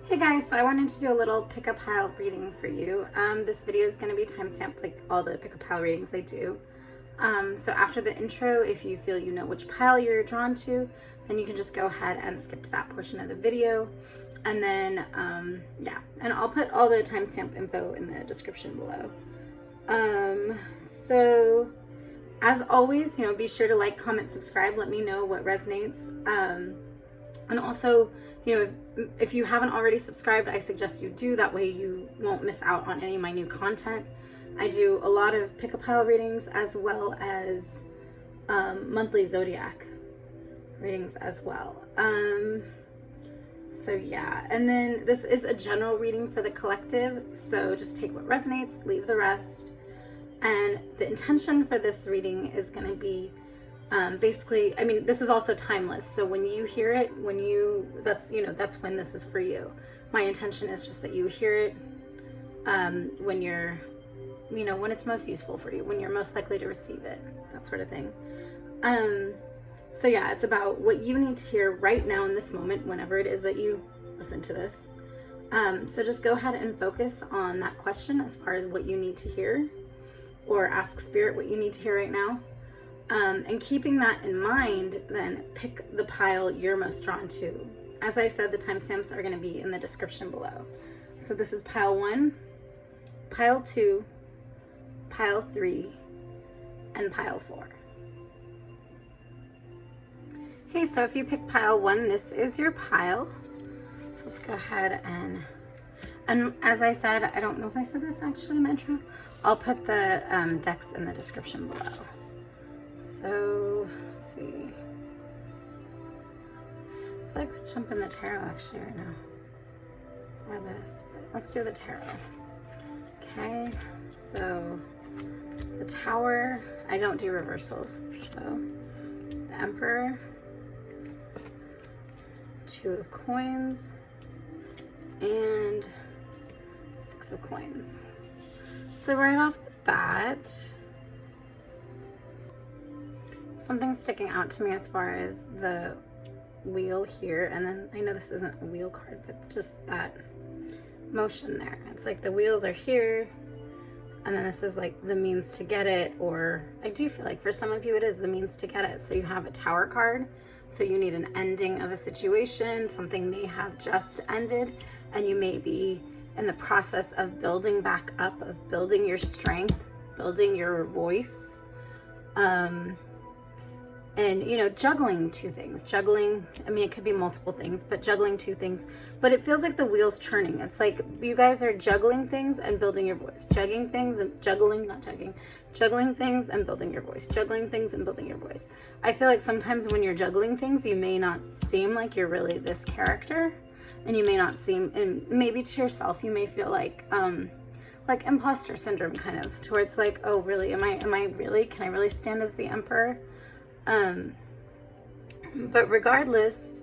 Hey guys, so I wanted to do a little pick-a pile reading for you. This video is going to be timestamped like all the pick-a pile readings I do. So after the intro, if you feel you know which pile you're drawn to, then you can just go ahead and skip to that portion of the video. And then, yeah, and I'll put all the timestamp info in the description below. So as always, be sure to like, comment, subscribe, let me know what resonates. And also, if you haven't already subscribed, I suggest you do. That way you won't miss out on any of my new content. I do a lot of pick-a-pile readings as well as monthly zodiac readings as well. So yeah, and then this is a general reading for the collective. So just take what resonates, leave the rest. And the intention for this reading is going to be basically, this is also timeless. So when you hear it, that's when this is for you. My intention is just that you hear it when you're, when it's most useful for you, when you're most likely to receive it, that sort of thing. So yeah, it's about what you need to hear right now in this moment, whenever it is that you listen to this. So just go ahead and focus on that question as far as what you need to hear, or ask Spirit what you need to hear right now. And keeping that in mind, then pick the pile you're most drawn to. As I said, the timestamps are going to be in the description below. So this is pile 1, pile 2, pile 3, and pile 4. Hey, so if you pick pile 1, this is your pile. So let's go ahead and as I said, I don't know if I said this actually in the intro, I'll put the decks in the description below. So, let's see. I feel like we're jumping the tarot actually right now. Or this, but let's do the tarot. Okay, so the Tower, I don't do reversals, so the Emperor, 2 of Coins, and 6 of Coins. So right off the bat, something's sticking out to me as far as the wheel here, and then I know this isn't a wheel card, but just that motion there. It's like the wheels are here, and then this is like the means to get it, or I do feel like for some of you it is the means to get it. So you have a Tower card, so you need an ending of a situation. Something may have just ended, and you may be in the process of building back up, of building your strength, building your voice, and juggling 2 things. Juggling, it could be multiple things, but juggling 2 things. But it feels like the wheel's turning. It's like you guys are juggling things and building your voice. Juggling things and juggling things and building your voice. Juggling things and building your voice. I feel like sometimes when you're juggling things, you may not seem like you're really this character, and you may not seem, and maybe to yourself, you may feel like imposter syndrome kind of, to where it's like, oh really, am I really, can I really stand as the Emperor? But regardless,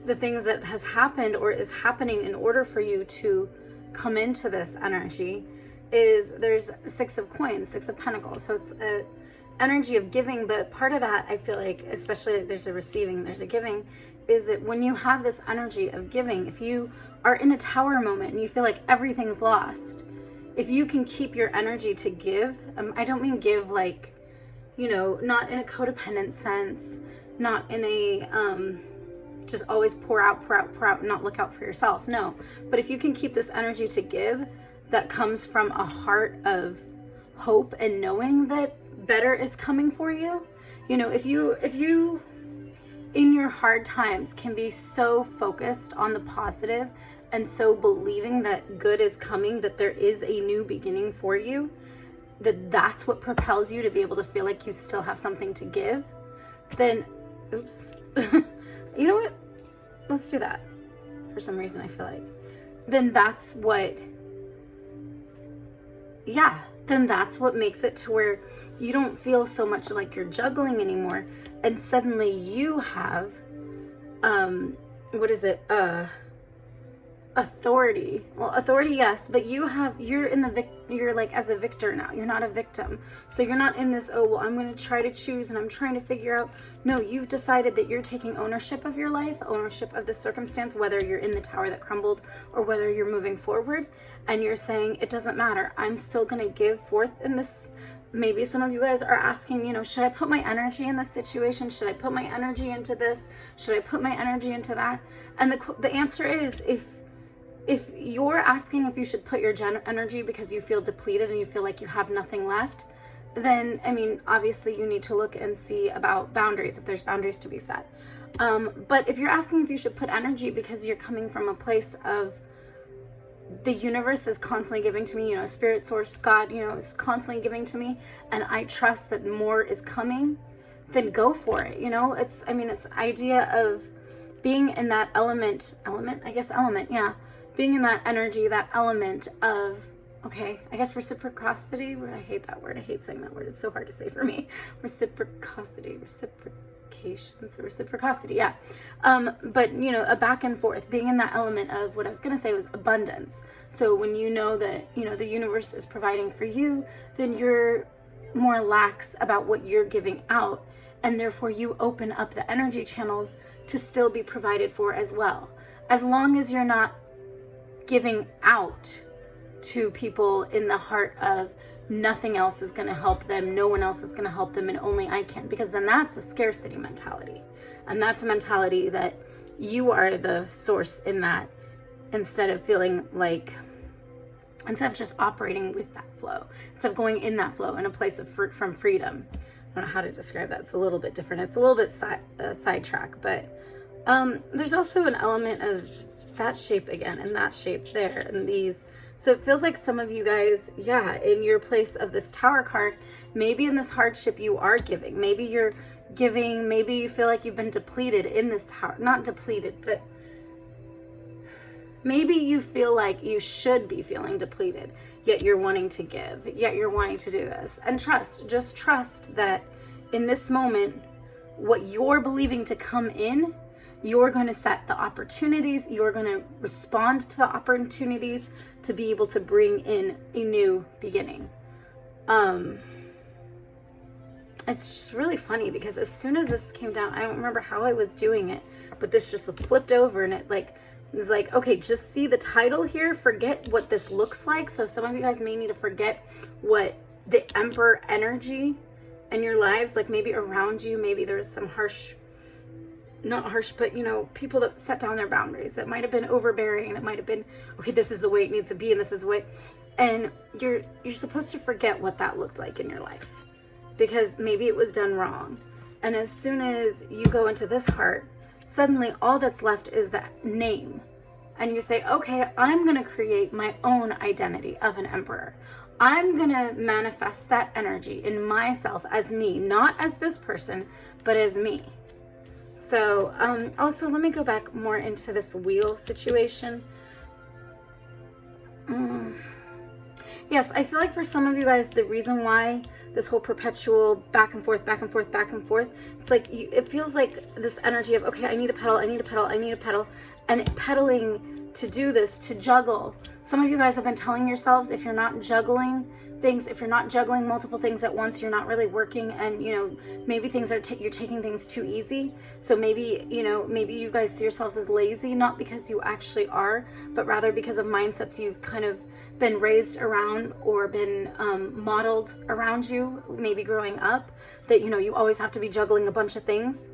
the things that has happened or is happening in order for you to come into this energy is there's 6 of Coins, 6 of Pentacles. So it's a energy of giving, but part of that, I feel like, especially there's a receiving, there's a giving, is that when you have this energy of giving, if you are in a Tower moment and you feel like everything's lost, if you can keep your energy to give, I don't mean give like, not in a codependent sense, not in a just always pour out, and not look out for yourself. No, but if you can keep this energy to give that comes from a heart of hope and knowing that better is coming for you, if you in your hard times can be so focused on the positive and so believing that good is coming, that there is a new beginning for you, that's what propels you to be able to feel like you still have something to give, then, oops, you know what? Let's do that. For some reason, I feel like. Then that's what makes it to where you don't feel so much like you're juggling anymore, and suddenly you have, authority. Well, authority, yes, but you're in the you're like as a victor now. You're not a victim. So you're not in this, oh, well, I'm going to try to choose and I'm trying to figure out. No, you've decided that you're taking ownership of your life, ownership of the circumstance, whether you're in the tower that crumbled or whether you're moving forward, and you're saying it doesn't matter. I'm still going to give forth in this. Maybe some of you guys are asking, you know, should I put my energy in this situation? Should I put my energy into this? Should I put my energy into that? And the answer is, if you're asking if you should put your energy because you feel depleted and you feel like you have nothing left, then, I mean, obviously you need to look and see about boundaries, if there's boundaries to be set. But if you're asking if you should put energy because you're coming from a place of the universe is constantly giving to me, you know, spirit, source, God, you know, is constantly giving to me, and I trust that more is coming, then go for it. You know, it's idea of being in that element, yeah. Being in that energy, that element of, okay, I guess reciprocity. I hate that word. I hate saying that word. It's so hard to say for me. Reciprocity, reciprocity, yeah. But, you know, a back and forth, being in that element of, what I was going to say was abundance. So when you know that, you know, the universe is providing for you, then you're more lax about what you're giving out. And therefore you open up the energy channels to still be provided for as well. As long as you're not giving out to people in the heart of nothing else is going to help them, no one else is going to help them, and only I can, because then that's a scarcity mentality, and that's a mentality that you are the source in that, instead of feeling like, instead of just operating with that flow, instead of going in that flow in a place of from freedom. I don't know how to describe that. It's a little bit different. It's a little bit sidetrack, but there's also an element of that shape again and that shape there and these. So it feels like some of you guys, yeah, in your place of this Tower card, maybe in this hardship you are giving. Maybe you're giving, maybe you feel like you've been depleted in this, not depleted, but maybe you feel like you should be feeling depleted, yet you're wanting to give, yet you're wanting to do this. And just trust that in this moment, what you're believing to come in, you're going to set the opportunities, you're going to respond to the opportunities to be able to bring in a new beginning. It's just really funny because as soon as this came down, I don't remember how I was doing it, but this just flipped over and it was like, okay, just see the title here, forget what this looks like. So some of you guys may need to forget what the Emperor energy in your lives, like maybe around you, maybe there's some not harsh, but, you know, people that set down their boundaries, that might have been overbearing, that might have been, okay, this is the way it needs to be, and this is the way, and you're supposed to forget what that looked like in your life, because maybe it was done wrong. And as soon as you go into this heart, suddenly all that's left is that name, and you say, okay, I'm going to create my own identity of an emperor. I'm going to manifest that energy in myself as me, not as this person, but as me. So, also, let me go back more into this wheel situation. Yes, I feel like for some of you guys, the reason why this whole perpetual back and forth, it's like, it feels like this energy of, okay, I need to pedal, and pedaling to do this, to juggle. Some of you guys have been telling yourselves, if you're not juggling things, if you're not juggling multiple things at once, you're not really working, and, you know, maybe things are you're taking things too easy. So maybe, you know, maybe you guys see yourselves as lazy, not because you actually are, but rather because of mindsets you've kind of been raised around or been modeled around you, maybe growing up, that, you know, you always have to be juggling a bunch of things.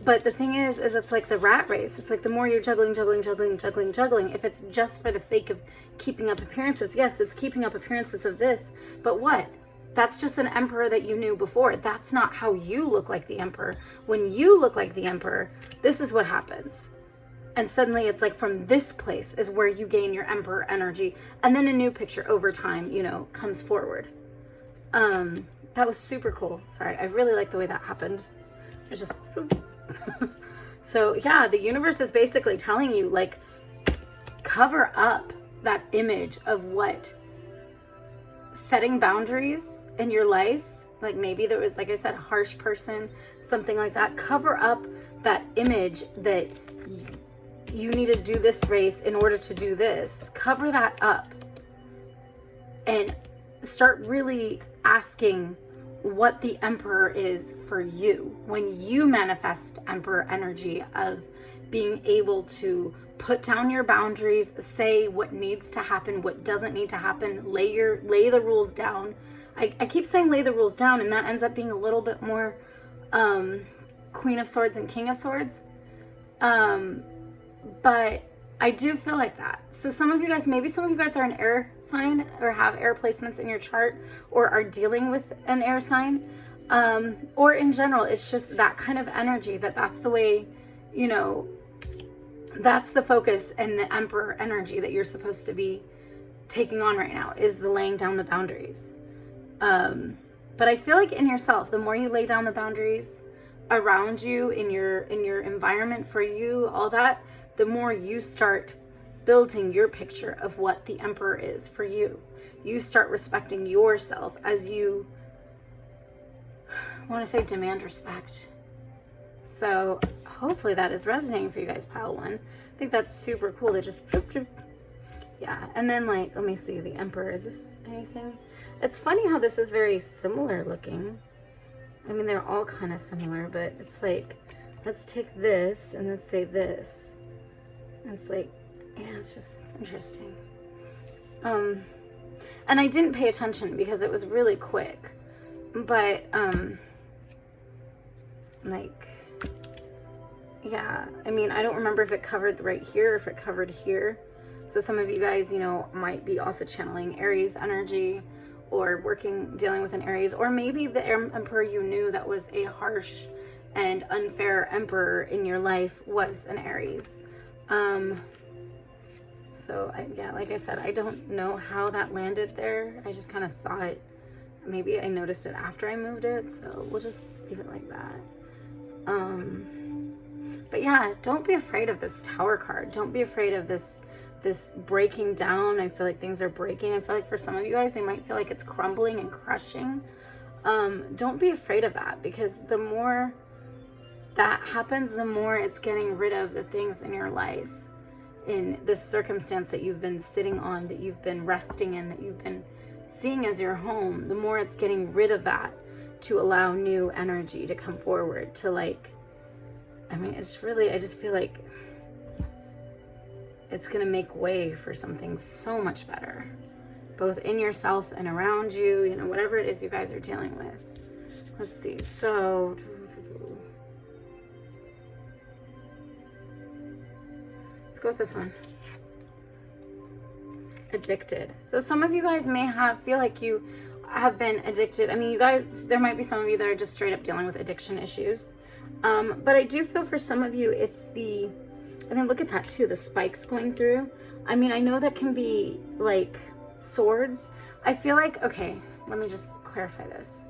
But the thing is it's like the rat race. It's like the more you're juggling, if it's just for the sake of keeping up appearances, yes, it's keeping up appearances of this, but what? That's just an emperor that you knew before. That's not how you look like the emperor. When you look like the emperor, this is what happens. And suddenly it's like from this place is where you gain your emperor energy. And then a new picture over time, you know, comes forward. That was super cool. Sorry, I really like the way that happened. It just... So yeah, the universe is basically telling you, like, cover up that image of what setting boundaries in your life, like maybe there was, like I said, a harsh person, something like that. Cover up that image that you need to do this race in order to do this. Cover that up and start really asking what the Emperor is for you. When you manifest Emperor energy of being able to put down your boundaries, say what needs to happen, what doesn't need to happen, lay the rules down. I keep saying lay the rules down, and that ends up being a little bit more Queen of Swords and King of Swords. But I do feel like that. So some of you guys, maybe some of you guys are an air sign or have air placements in your chart or are dealing with an air sign. Or in general, it's just that kind of energy that's the way, you know, that's the focus and the Emperor energy that you're supposed to be taking on right now, is the laying down the boundaries. But I feel like in yourself, the more you lay down the boundaries around you, in your environment, for you, all that, the more you start building your picture of what the Emperor is for you. You start respecting yourself as you, I want to say, demand respect. So hopefully that is resonating for you guys, pile one. I think that's super cool to just, yeah. And then, like, let me see, the Emperor, is this anything? It's funny how this is very similar looking. I mean, they're all kind of similar, but it's like, let's take this and let's say this. And it's like, yeah, it's interesting. And I didn't pay attention because it was really quick. But, like, yeah, I mean, I don't remember if it covered right here or if it covered here. So some of you guys, you know, might be also channeling Aries energy or dealing with an Aries, or maybe the Emperor you knew that was a harsh and unfair Emperor in your life was an Aries. So yeah, like I said, I don't know how that landed there. I just kind of saw it. Maybe I noticed it after I moved it, so we'll just leave it like that. But yeah, don't be afraid of this Tower card. Don't be afraid of this breaking down. I feel like things are breaking. I feel like for some of you guys, they might feel like it's crumbling and crushing. Don't be afraid of that, because the more that happens, the more it's getting rid of the things in your life, in this circumstance that you've been sitting on, that you've been resting in, that you've been seeing as your home. The more it's getting rid of that to allow new energy to come forward, to, like, I mean, it's really, I just feel like it's going to make way for something so much better, both in yourself and around you, you know, whatever it is you guys are dealing with. Let's see. So let's go with this one. Addicted. So some of you guys may feel like you have been addicted. I mean, you guys, there might be some of you that are just straight up dealing with addiction issues. But I do feel for some of you, it's I mean, look at that too, the spikes going through. I mean, I know that can be like swords. I feel like, okay, let me just clarify this.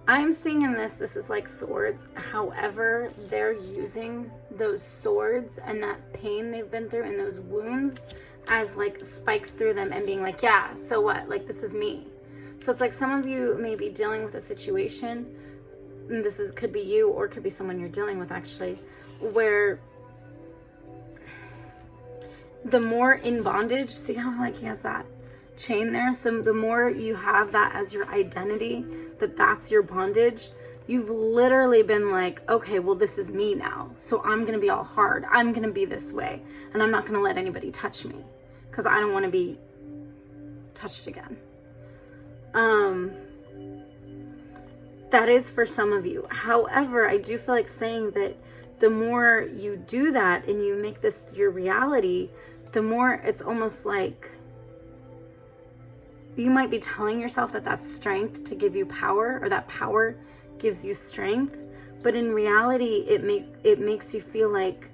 I'm seeing in this is like swords. However, they're using those swords and that pain they've been through and those wounds as like spikes through them and being like, yeah, so what? Like, this is me. So it's like some of you may be dealing with a situation, and could be you or could be someone you're dealing with actually, where the more in bondage, see how like he has that chain there? So the more you have that as your identity, that's your bondage, you've literally been like, okay, well, this is me now. So I'm going to be all hard. I'm going to be this way. And I'm not going to let anybody touch me because I don't want to be touched again. That is for some of you. However, I do feel like saying that the more you do that and you make this your reality, the more it's almost like you might be telling yourself that that's strength to give you power, or that power gives you strength. But in reality, it makes you feel like,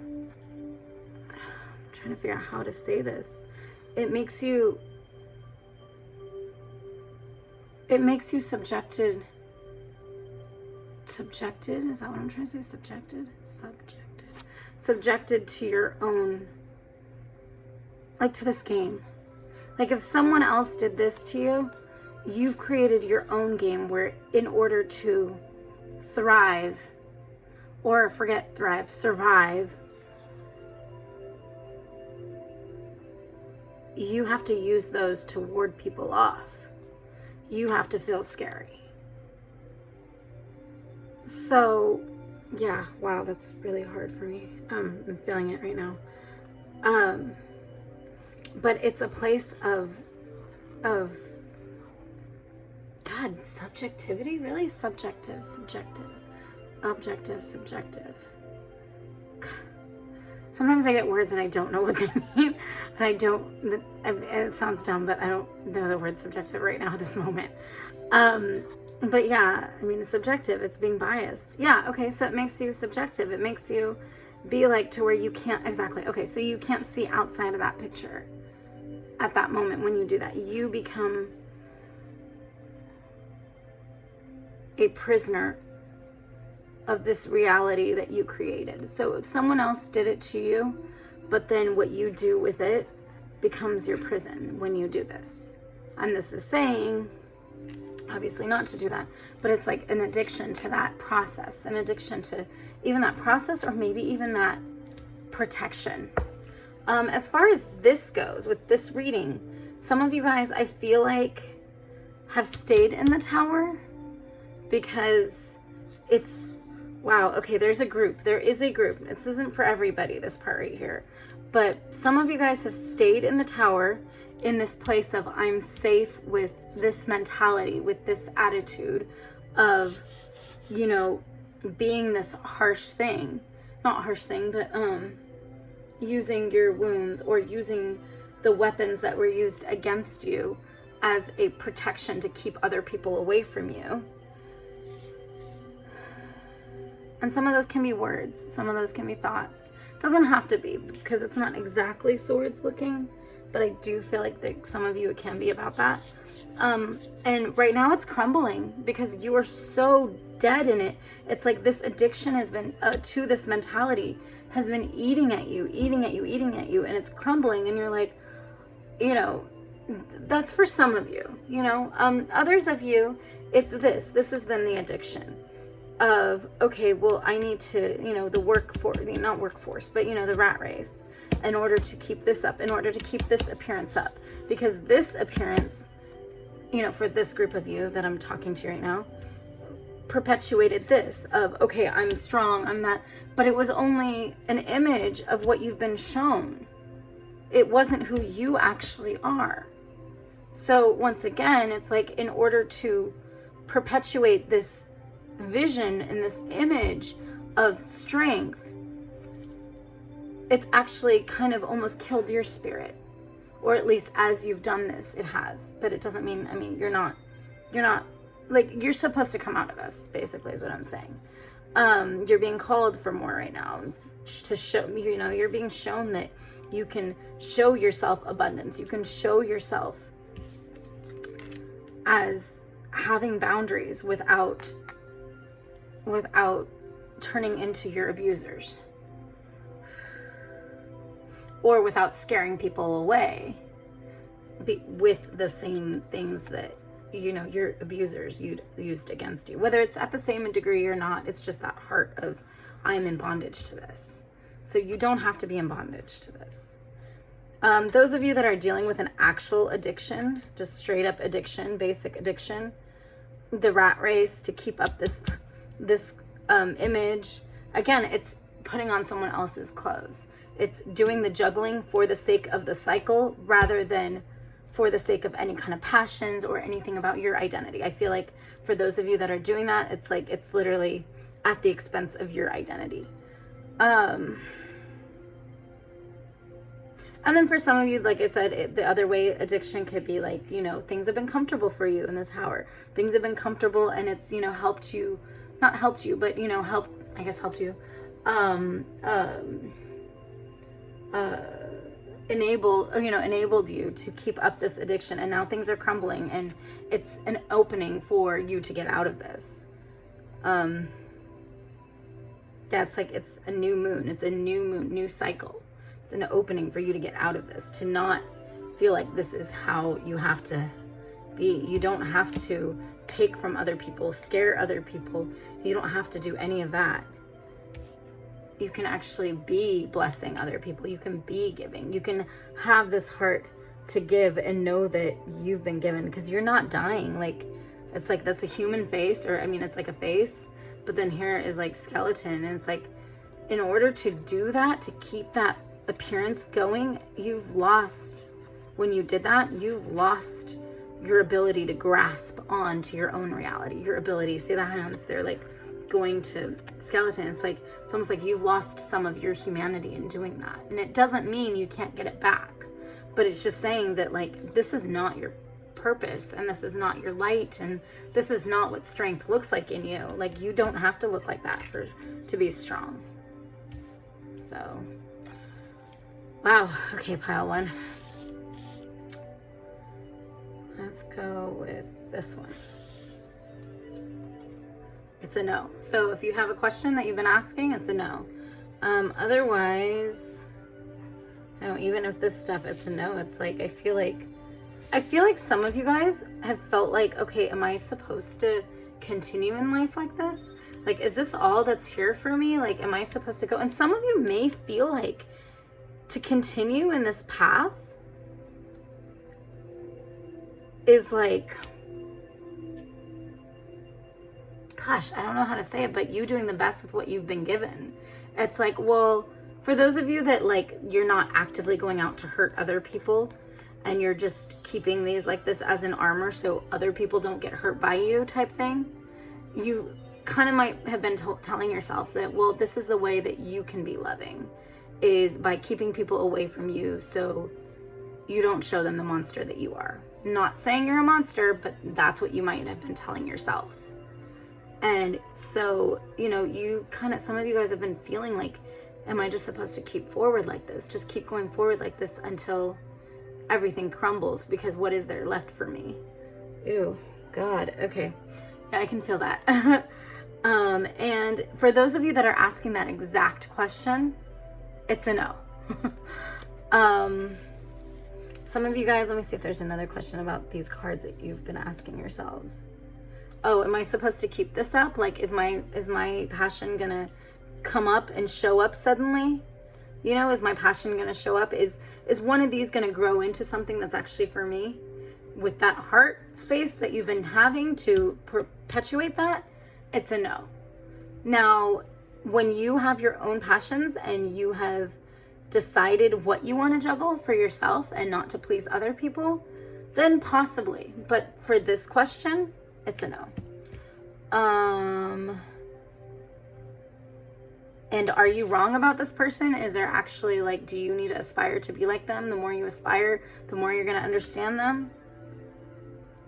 I'm trying to figure out how to say this. It makes you subjected, is that what I'm trying to say? Subjected to your own, like to this game. Like if someone else did this to you, you've created your own game where in order to thrive or forget thrive, survive, you have to use those to ward people off. You have to feel scary. So, yeah, wow, that's really hard for me. I'm feeling it right now. But it's a place of God, subjectivity? Really? Subjective, objective, subjective. Sometimes I get words and I don't know what they mean. And it sounds dumb, but I don't know the word subjective right now at this moment. But yeah, I mean, it's subjective. It's being biased. Yeah, okay, so it makes you subjective. It makes you be like to where you can't, exactly. Okay, so you can't see outside of that picture at that moment when you do that. You become a prisoner of this reality that you created. So if someone else did it to you, but then what you do with it becomes your prison when you do this. And this is saying, obviously not to do that, but it's like an addiction to that process, an addiction to even that process, or maybe even that protection. As far as this goes, with this reading, some of you guys, I feel like, have stayed in the tower because it's, wow, okay, there's a group. There is a group. This isn't for everybody, this part right here. But some of you guys have stayed in the tower in this place of, I'm safe with this mentality, with this attitude of, you know, being this harsh thing. Not harsh thing, but using your wounds or using the weapons that were used against you as a protection to keep other people away from you. And some of those can be words. Some of those can be thoughts. Doesn't have to be, because it's not exactly swords looking, but I do feel like some of you, it can be about that. And right now it's crumbling because you are so dead in it. It's like this addiction has been, to this mentality, has been eating at you, and it's crumbling. And you're like, you know, that's for some of you, you know. Others of you, it's this has been the addiction of, okay, well, I need to, you know, the not workforce, but, you know, the rat race, in order to keep this up, in order to keep this appearance up. Because this appearance, you know, for this group of you that I'm talking to right now, perpetuated this of, okay, I'm strong, I'm that, but it was only an image of what you've been shown. It wasn't who you actually are. So once again, it's like, in order to perpetuate this vision and this image of strength, it's actually kind of almost killed your spirit. Or at least as you've done this, it has. But it doesn't mean, I mean, you're not, like, you're supposed to come out of this, basically, is what I'm saying. You're being called for more right now to show, you know, you're being shown that you can show yourself abundance. You can show yourself as having boundaries without turning into your abusers, or without scaring people away with the same things that, you know, your abusers used against you, whether it's at the same degree or not. It's just that heart of, I'm in bondage to this. So you don't have to be in bondage to this. Those of you that are dealing with an actual addiction, just straight up addiction, basic addiction, the rat race to keep up this image, again, it's putting on someone else's clothes. It's doing the juggling for the sake of the cycle rather than for the sake of any kind of passions or anything about your identity. I feel like for those of you that are doing that, it's like, it's literally at the expense of your identity. And then for some of you, like I said, the other way addiction could be like, you know, things have been comfortable for you in this tower. Things have been comfortable, and it's, you know, helped you, not helped you, but, you know, helped you, enabled you to keep up this addiction. And now things are crumbling, and it's an opening for you to get out of this. Yeah, it's like, it's a new moon. It's a new moon, new cycle. It's an opening for you to get out of this, to not feel like this is how you have to be. You don't have to take from other people, scare other people. You don't have to do any of that. you can actually be blessing other people. You can be giving. You can have this heart to give and know that you've been given, because you're not dying. Like, it's like, that's a human face, or I mean, it's like a face, but then here is like skeleton. And it's like, in order to do that, to keep that appearance going, you've lost, when you did that, you've lost your ability to grasp on to your own reality, your ability. See the hands, they're like going to skeleton. It's like, it's almost like you've lost some of your humanity in doing that. And it doesn't mean you can't get it back, but it's just saying that, like, this is not your purpose, and this is not your light, and this is not what strength looks like in you. Like, you don't have to look like that to be strong. So, wow. Okay, pile one. Let's go with this one. It's a no. So if you have a question that you've been asking, it's a no. Otherwise, no, even if this stuff, it's a no. It's like, I feel like some of you guys have felt like, okay, am I supposed to continue in life like this? Like, is this all that's here for me? Like, am I supposed to go? And some of you may feel like to continue in this path is like, gosh, I don't know how to say it, but you doing the best with what you've been given. It's like, well, for those of you that, like, you're not actively going out to hurt other people, and you're just keeping these like this as an armor so other people don't get hurt by you type thing, you kind of might have been telling yourself that, well, this is the way that you can be loving, is by keeping people away from you so you don't show them the monster that you are. Not saying you're a monster, but that's what you might have been telling yourself. And so, you know, you kind of, some of you guys have been feeling like, am I just supposed to keep forward like this? Just keep going forward like this until everything crumbles, because what is there left for me? Ew, God. Okay. Yeah, I can feel that. And for those of you that are asking that exact question, it's a no. Some of you guys, let me see if there's another question about these cards that you've been asking yourselves. Oh, am I supposed to keep this up? Like, is my passion gonna come up and show up suddenly? You know, is my passion gonna show up? Is one of these gonna grow into something that's actually for me? With that heart space that you've been having to perpetuate that, it's a no. Now, when you have your own passions and you have decided what you want to juggle for yourself and not to please other people, then possibly. But for this question, it's a no. And are you wrong about this person? Is there actually, like, do you need to aspire to be like them? The more you aspire, the more you're going to understand them.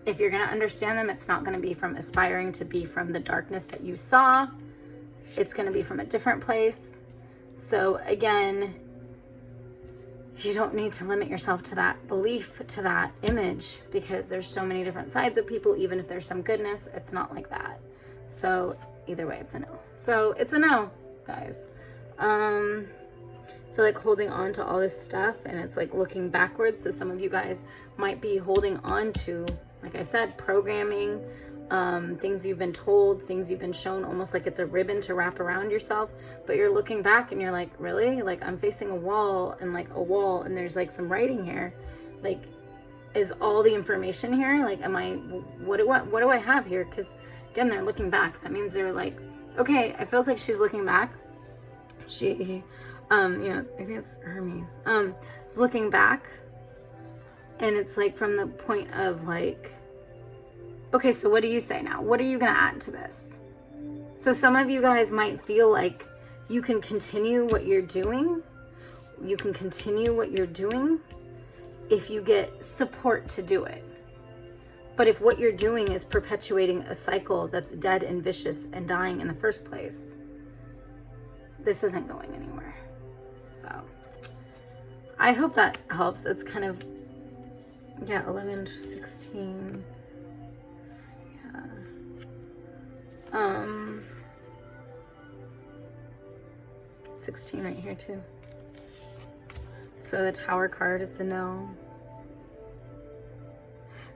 If you're going to understand them, it's not going to be from aspiring to be from the darkness that you saw. It's going to be from a different place. So again, you don't need to limit yourself to that belief, to that image, because there's so many different sides of people. Even if there's some goodness, it's not like that. So either way, it's a no. So it's a no, guys. I feel like holding on to all this stuff, and it's like looking backwards. So some of you guys might be holding on to, like I said, programming, things you've been told, things you've been shown, almost like it's a ribbon to wrap around yourself. But you're looking back and you're like, really? Like, I'm facing a wall, and there's like some writing here. Like, is all the information here? Like, what do I have here? Because again, they're looking back. That means they're like, okay, it feels like she's looking back. She, I think it's Hermes, is looking back. And it's like from the point of like, okay, so what do you say now? What are you going to add to this? So some of you guys might feel like you can continue what you're doing. You can continue what you're doing if you get support to do it. But if what you're doing is perpetuating a cycle that's dead and vicious and dying in the first place, this isn't going anywhere. So I hope that helps. It's kind of, 11 to 16. 16 right here too. So the Tower card, it's a no.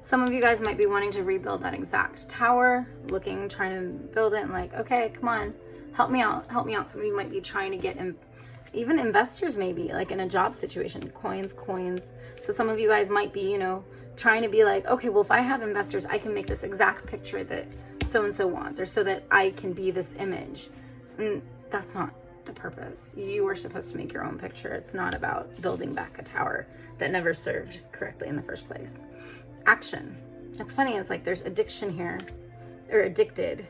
Some of you guys might be wanting to rebuild that exact tower, trying to build it, and like, okay, come on, Help me out. Help me out. Some of you might be trying to get in, even investors, maybe like in a job situation. Coins. So some of you guys might be, you know, trying to be like, okay, well, if I have investors, I can make this exact picture that so-and-so wants, or so that I can be this image. And that's not the purpose. You are supposed to make your own picture. It's not about building back a tower that never served correctly in the first place. Action. It's funny. It's like there's addiction here, or addicted.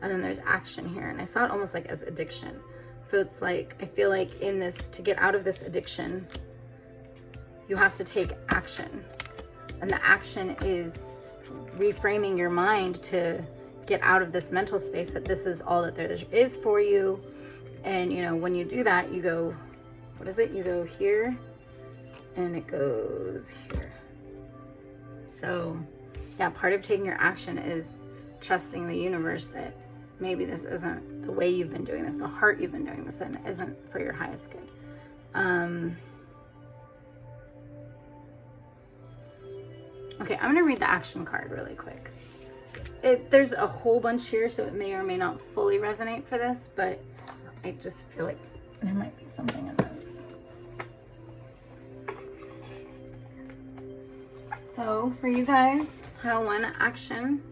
And then there's action here. And I saw it almost like as addiction. So it's like, I feel like in this, to get out of this addiction, you have to take action. And the action is reframing your mind to get out of this mental space that this is all that there is for you. And, you know, when you do that, you go, what is it? You go here and it goes here. So yeah, part of taking your action is trusting the universe that maybe this isn't the way you've been doing this, the heart you've been doing this in isn't for your highest good. Okay, I'm going to read the action card really quick. There's a whole bunch here, so it may or may not fully resonate for this, but I just feel like there might be something in this. So for you guys, pile 1, action.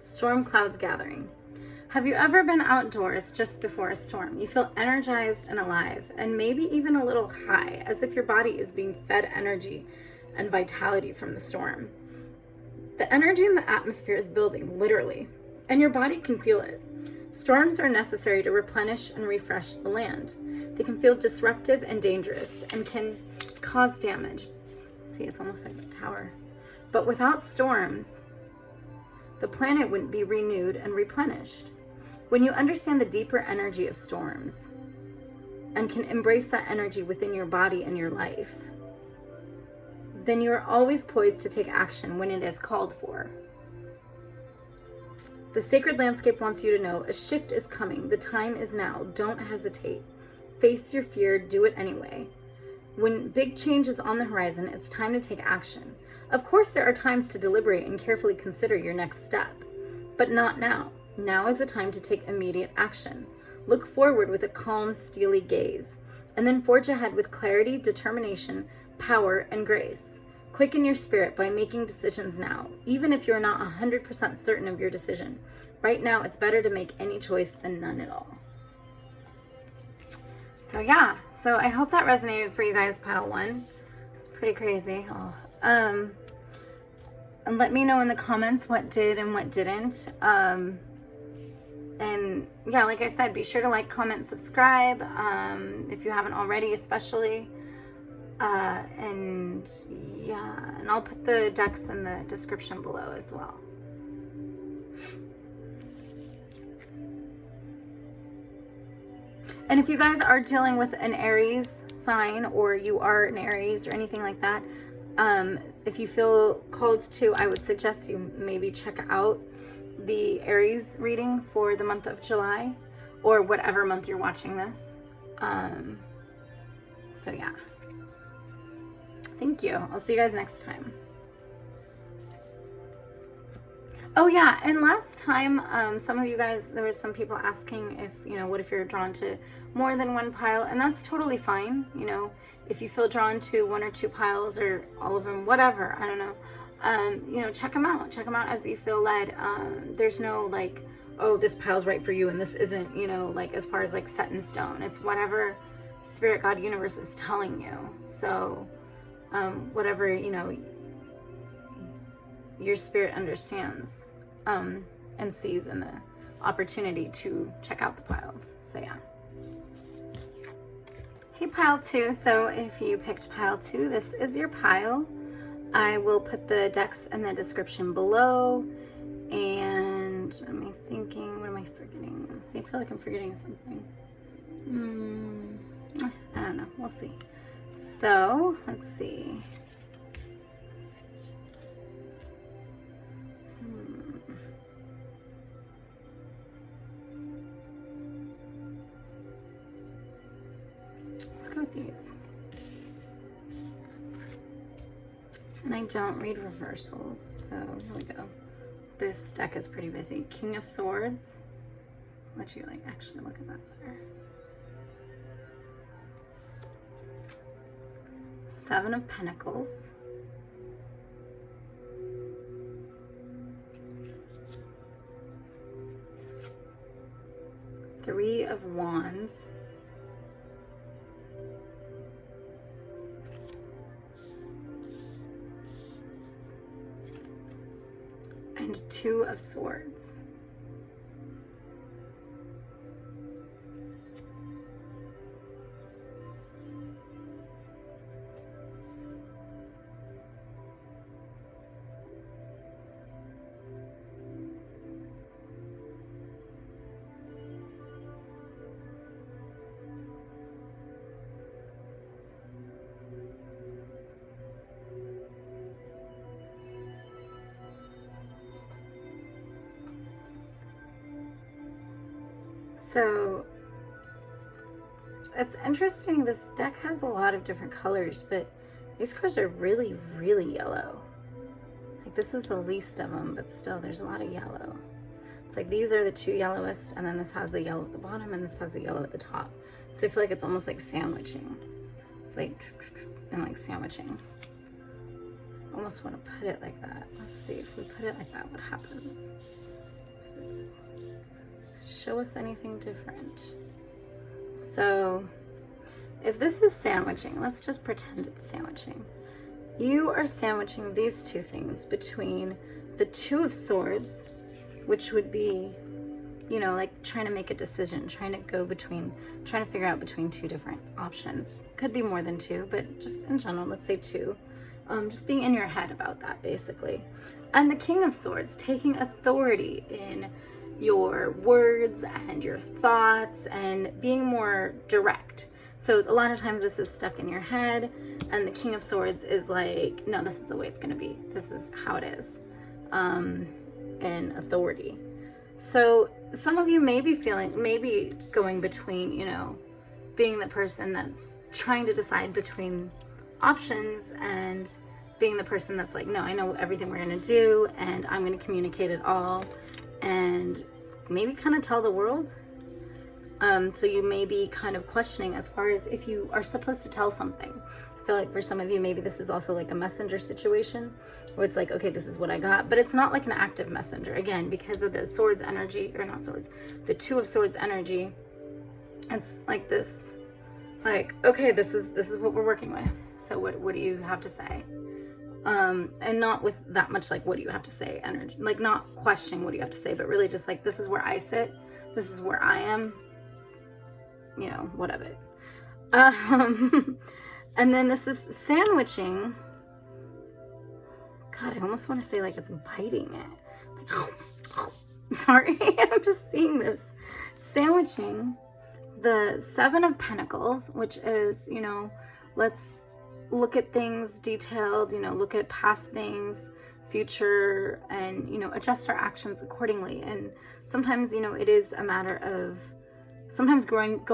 Storm clouds gathering. Have you ever been outdoors just before a storm? You feel energized and alive, and maybe even a little high, as if your body is being fed energy and vitality from the storm. The energy in the atmosphere is building, literally, and your body can feel it. Storms are necessary to replenish and refresh the land. They can feel disruptive and dangerous and can cause damage. See, it's almost like a tower. But without storms, the planet wouldn't be renewed and replenished. When you understand the deeper energy of storms and can embrace that energy within your body and your life, then you are always poised to take action when it is called for. The sacred landscape wants you to know a shift is coming. The time is now. Don't hesitate. Face your fear. Do it anyway. When big change is on the horizon, it's time to take action. Of course, there are times to deliberate and carefully consider your next step, but not now. Now is the time to take immediate action. Look forward with a calm, steely gaze, and then forge ahead with clarity, determination, power, and grace. Quicken your spirit by making decisions now, even if you're not 100% certain of your decision. Right now, it's better to make any choice than none at all. So yeah, so I hope that resonated for you guys, pile 1. It's pretty crazy. And let me know in the comments what did and what didn't. And yeah, like I said, be sure to like, comment, subscribe, if you haven't already, especially. And yeah, and I'll put the decks in the description below as well. And if you guys are dealing with an Aries sign, or you are an Aries or anything like that, if you feel called to, I would suggest you maybe check out the Aries reading for the month of July, or whatever month you're watching this. So yeah. Thank you. I'll see you guys next time. Oh yeah, and last time, some of you guys, there was some people asking if, you know, what if you're drawn to more than one pile, and that's totally fine. You know, if you feel drawn to 1 or 2 piles, or all of them, whatever, I don't know. You know, check them out as you feel led. There's no like, oh, this pile's right for you and this isn't, you know, like as far as like set in stone. It's whatever spirit, God, universe is telling you. So whatever, you know, your spirit understands and sees in the opportunity to check out the piles. So yeah. Hey, pile 2. So if you picked pile 2, this is your pile. I will put the decks in the description below. And am I thinking, what am I forgetting? I feel like I'm forgetting something. I don't know. We'll see. So let's see. Let's go with these. And I don't read reversals, so here we go. This deck is pretty busy. King of Swords. I'll let you like actually look at that better. Seven of Pentacles. Three of Wands. And Two of Swords. So it's interesting, this deck has a lot of different colors, but these cards are really, really yellow. Like this is the least of them, but still there's a lot of yellow. It's like these are the two yellowest, and then this has the yellow at the bottom, and this has the yellow at the top. So I feel like it's almost like sandwiching. It's like, and like sandwiching. I almost want to put it like that. Let's see, if we put it like that, what happens? Show us anything different. So if this is sandwiching, let's just pretend it's sandwiching. You are sandwiching these two things between the Two of Swords, which would be, you know, like trying to make a decision, trying to figure out between two different options. Could be more than two, but just in general, let's say two. Just being in your head about that, basically. And the King of Swords, taking authority in your words and your thoughts and being more direct. So a lot of times this is stuck in your head, and the King of Swords is like, no, this is the way it's going to be. This is how it is. And authority. So some of you may be going between, you know, being the person that's trying to decide between options and being the person that's like, no, I know everything we're going to do, and I'm going to communicate it all, and maybe kind of tell the world. So you may be kind of questioning as far as if you are supposed to tell something. I feel like for some of you, maybe this is also like a messenger situation where it's like, okay, this is what I got, but it's not like an active messenger. Again, because of the swords energy, or not swords, the Two of Swords energy, it's like this, like, okay, this is what we're working with. So what do you have to say? And not with that much like, what do you have to say energy, like not questioning what do you have to say, but really just like, this is where I sit, this is where I am, you know, whatever. And then this is sandwiching. God, I almost want to say like it's biting it. Like, sorry, I'm just seeing this. Sandwiching the Seven of Pentacles, which is, you know, let's look at things detailed, you know, look at past things, future, and, you know, adjust our actions accordingly. And sometimes, you know, it is a matter of sometimes growing back to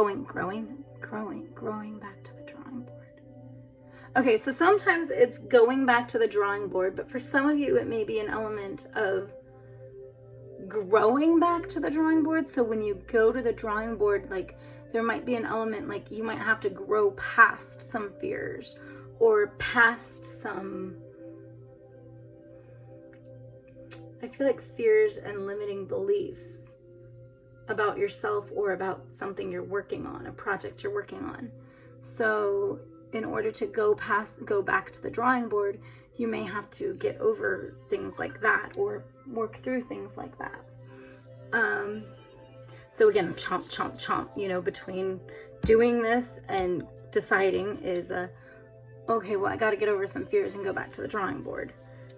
the drawing board. Okay, so sometimes it's going back to the drawing board, but for some of you, it may be an element of growing back to the drawing board. So when you go to the drawing board, like there might be an element like you might have to grow past some fears or past some, I feel like fears and limiting beliefs about yourself or about something you're working on, a project you're working on. So in order to go back to the drawing board, you may have to get over things like that or work through things like that. So again, chomp, chomp, chomp, you know, between doing this and deciding is okay, well, I got to get over some fears and go back to the drawing board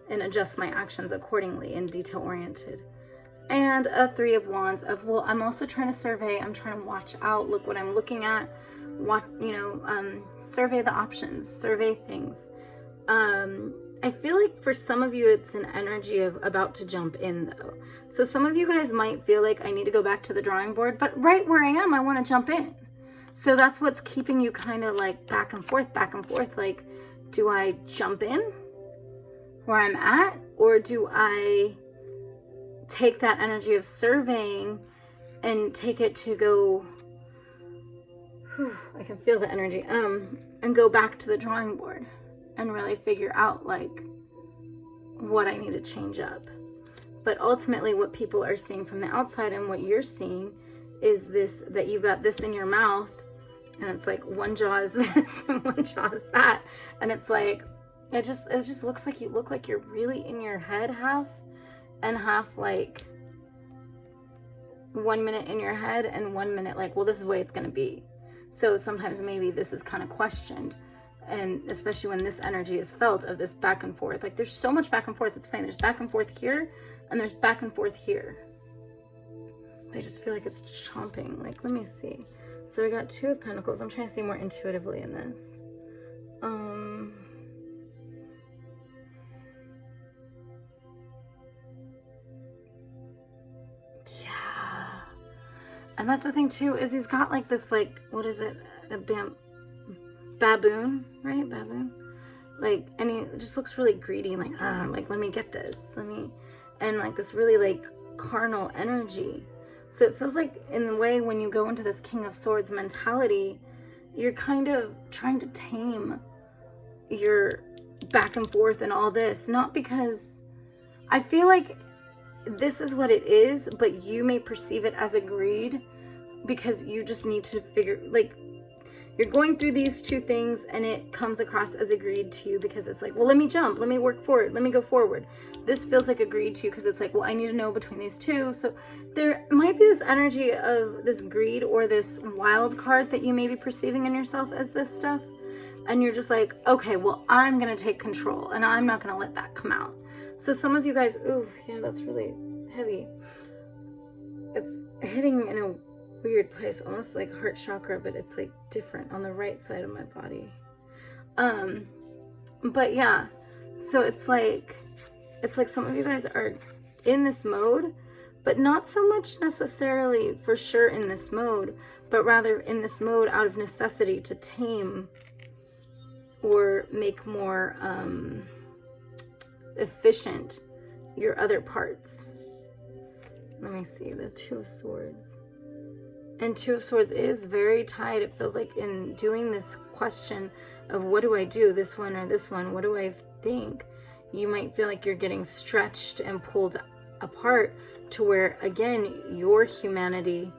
and adjust my actions accordingly and detail oriented. And a Three of Wands of, well, I'm also trying to survey, I'm trying to watch out, look what I'm looking at, survey the options, survey things. I feel like for some of you, it's an energy of about to jump in though. So some of you guys might feel like I need to go back to the drawing board, but right where I am, I want to jump in. So that's what's keeping you kind of like back and forth. Like, do I jump in where I'm at? Or do I take that energy of surveying and take it to go, I can feel the energy, and go back to the drawing board and really figure out like what I need to change up? But ultimately what people are seeing from the outside and what you're seeing is this, that you've got this in your mouth, and it's like one jaw is this and one jaw is that, and it's like it just looks like you look like you're really in your head half and half, like 1 minute in your head and 1 minute like, well, this is the way it's going to be. So sometimes maybe this is kind of questioned, and especially when this energy is felt of this back and forth, like there's so much back and forth. It's funny, there's back and forth here and there's back and forth here. I just feel like it's chomping. Like, let me see. So we got 2 of Pentacles. I'm trying to see more intuitively in this. Yeah. And that's the thing too, is he's got like this, like, what is it? A baboon, right? Baboon. Like, and he just looks really greedy, like, let me get this. And like this really like carnal energy. So it feels like in the way when you go into this King of Swords mentality, you're kind of trying to tame your back and forth and all this. Not because I feel like this is what it is, but you may perceive it as a greed because you just need to figure, like, you're going through these 2 things and it comes across as a greed to you because it's like, well, let me jump, let me work forward, let me go forward. This feels like a greed to you because it's like, well, I need to know between these 2. So there might be this energy of this greed or this wild card that you may be perceiving in yourself as this stuff. And you're just like, okay, well, I'm going to take control and I'm not going to let that come out. So some of you guys, ooh, yeah, that's really heavy. It's hitting in a weird place, almost like heart chakra, but it's like different on the right side of my body. But yeah, so it's like some of you guys are in this mode, but not so much necessarily for sure in this mode, but rather in this mode out of necessity to tame or make more efficient your other parts. Let me see, the 2 of Swords. And 2 of Swords is very tied. It feels like in doing this question of what do I do, this one or this one, what do I think? You might feel like you're getting stretched and pulled apart to where, again, your humanity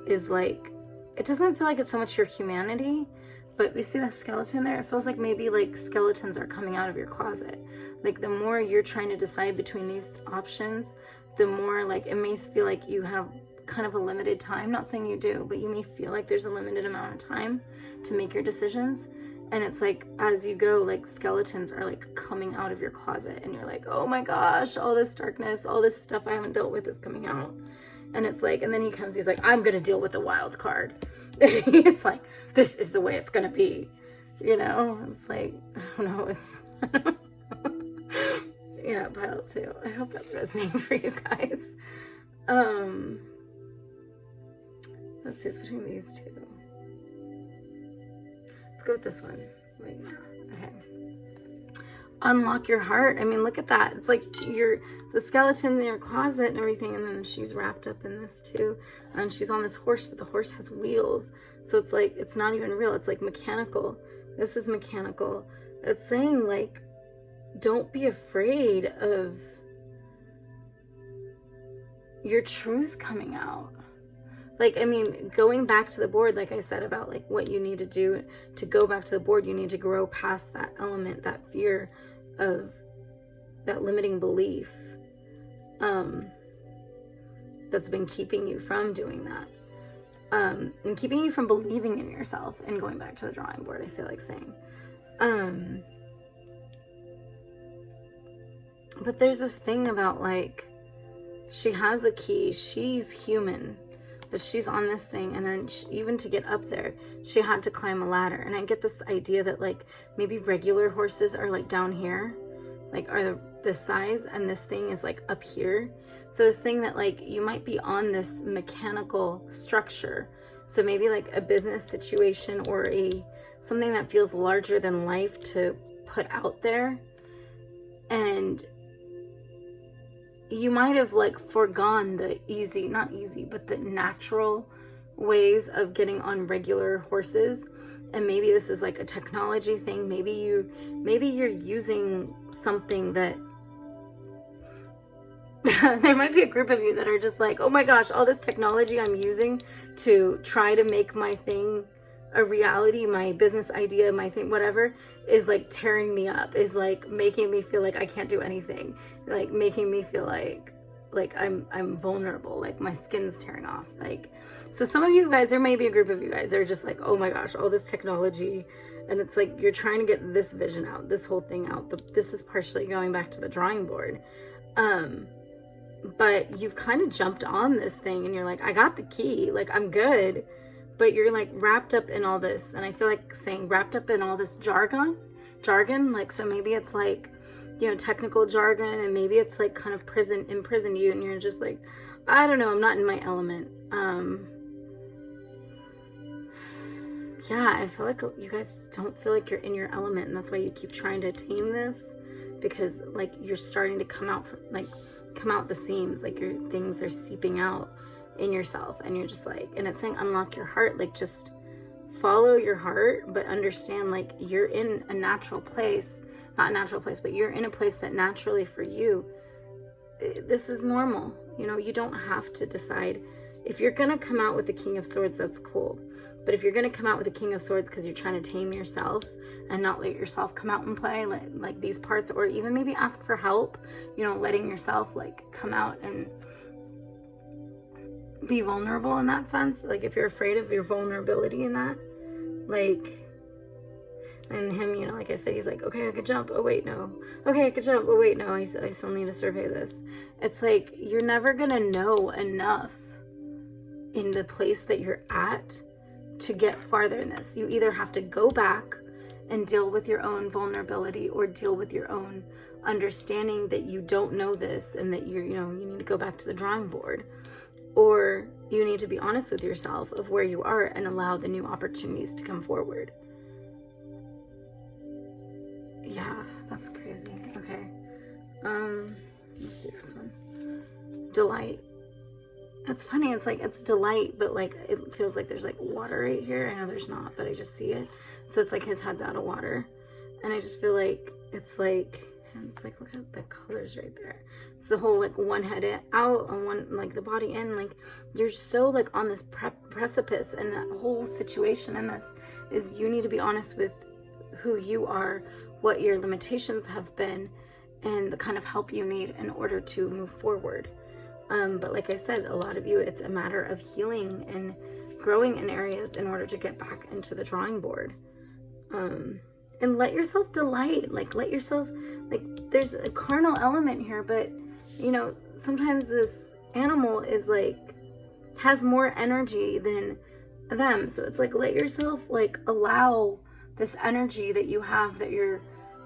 is like, it doesn't feel like it's so much your humanity, but we see that skeleton there. It feels like maybe like skeletons are coming out of your closet. Like the more you're trying to decide between these options, the more like it may feel like you have kind of a limited time. Not saying you do, but you may feel like there's a limited amount of time to make your decisions. And it's like as you go, like skeletons are like coming out of your closet and you're like, oh my gosh, all this darkness, all this stuff I haven't dealt with is coming out. And it's like, and then he comes, he's like, I'm gonna deal with the wild card. It's like, this is the way it's gonna be, you know. It's like, I don't know, it's yeah, pile 2. I hope that's resonating for you guys. Let's see, it's between these 2. Let's go with this one. Wait, okay. Unlock your heart. I mean, look at that. It's like the skeleton in your closet and everything, and then she's wrapped up in this too. And she's on this horse, but the horse has wheels. So it's like, it's not even real. It's like mechanical. This is mechanical. It's saying like, don't be afraid of your truth coming out. Like, I mean, going back to the board, like I said about like what you need to do to go back to the board, you need to grow past that element, that fear of that limiting belief that's been keeping you from doing that. And keeping you from believing in yourself and going back to the drawing board, I feel like saying. But there's this thing about like, she has a key, she's human, but she's on this thing, and then even to get up there, she had to climb a ladder. And I get this idea that like maybe regular horses are like down here, like are this size, and this thing is like up here. So this thing that like you might be on this mechanical structure. So maybe like a business situation or something that feels larger than life to put out there. And you might have like foregone the easy, not easy, but the natural ways of getting on regular horses. And maybe this is like a technology thing. Maybe you're using something that there might be a group of you that are just like, oh my gosh, all this technology I'm using to try to make my thing a reality, my business idea, my thing, whatever, is like tearing me up, is like making me feel like I can't do anything, like making me feel like I'm vulnerable, like my skin's tearing off. Like, so some of you guys, there may be a group of you guys that are just like, oh my gosh, all this technology, and it's like you're trying to get this vision out, this whole thing out, but this is partially going back to the drawing board. But you've kind of jumped on this thing and you're like, I got the key, like I'm good. But you're like wrapped up in all this, and I feel like saying wrapped up in all this jargon, like, so maybe it's like, you know, technical jargon, and maybe it's like kind of imprison you, and you're just like, I don't know, I'm not in my element. Yeah, I feel like you guys don't feel like you're in your element, and that's why you keep trying to tame this, because like you're starting to come out the seams, like your things are seeping out in yourself, and you're just like, and it's saying unlock your heart, like just follow your heart, but understand like you're in a natural place, not a natural place, but you're in a place that naturally for you, this is normal. You know, you don't have to decide. If you're gonna come out with the King of Swords, that's cool. But if you're gonna come out with the King of Swords because you're trying to tame yourself and not let yourself come out and play like these parts, or even maybe ask for help, you know, letting yourself like come out and be vulnerable in that sense, like if you're afraid of your vulnerability in that, like, and him, you know, like I said, he's like, okay, I could jump, oh wait, no, okay, I could jump, oh wait, no, I still need to survey this. It's like you're never gonna know enough in the place that you're at to get farther in this. You either have to go back and deal with your own vulnerability, or deal with your own understanding that you don't know this, and that you're, you know, you need to go back to the drawing board. Or you need to be honest with yourself of where you are and allow the new opportunities to come forward. Yeah, that's crazy. Okay. Let's do this one. Delight. It's funny, it's like, it's delight, but like, it feels like there's like water right here. I know there's not, but I just see it. So it's like his head's out of water. And I just feel like, it's like, look at the colors right there. It's the whole like one head out and one like the body in, like you're so like on this precipice, and that whole situation in this is you need to be honest with who you are, what your limitations have been, and the kind of help you need in order to move forward. But like I said, a lot of you, it's a matter of healing and growing in areas in order to get back into the drawing board. And let yourself delight, like let yourself, like there's a carnal element here, but you know, sometimes this animal is like, has more energy than them. So it's like, let yourself like allow this energy that you have that you're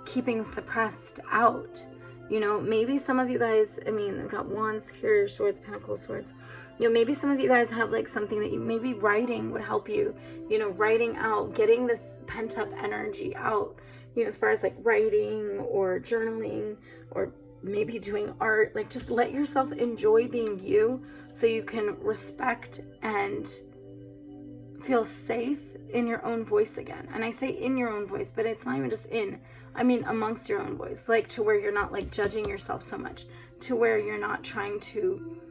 keeping suppressed out. You know, maybe some of you guys, I mean, I've got wands here, swords, pentacles, swords. You know, maybe some of you guys have like something that you, maybe writing would help you, you know, writing out, getting this pent up energy out, you know, as far as like writing or journaling or maybe doing art. Like just let yourself enjoy being you so you can respect and feel safe in your own voice again. And I say in your own voice, but it's not even just in, I mean amongst your own voice, like to where you're not like judging yourself so much, to where you're not trying to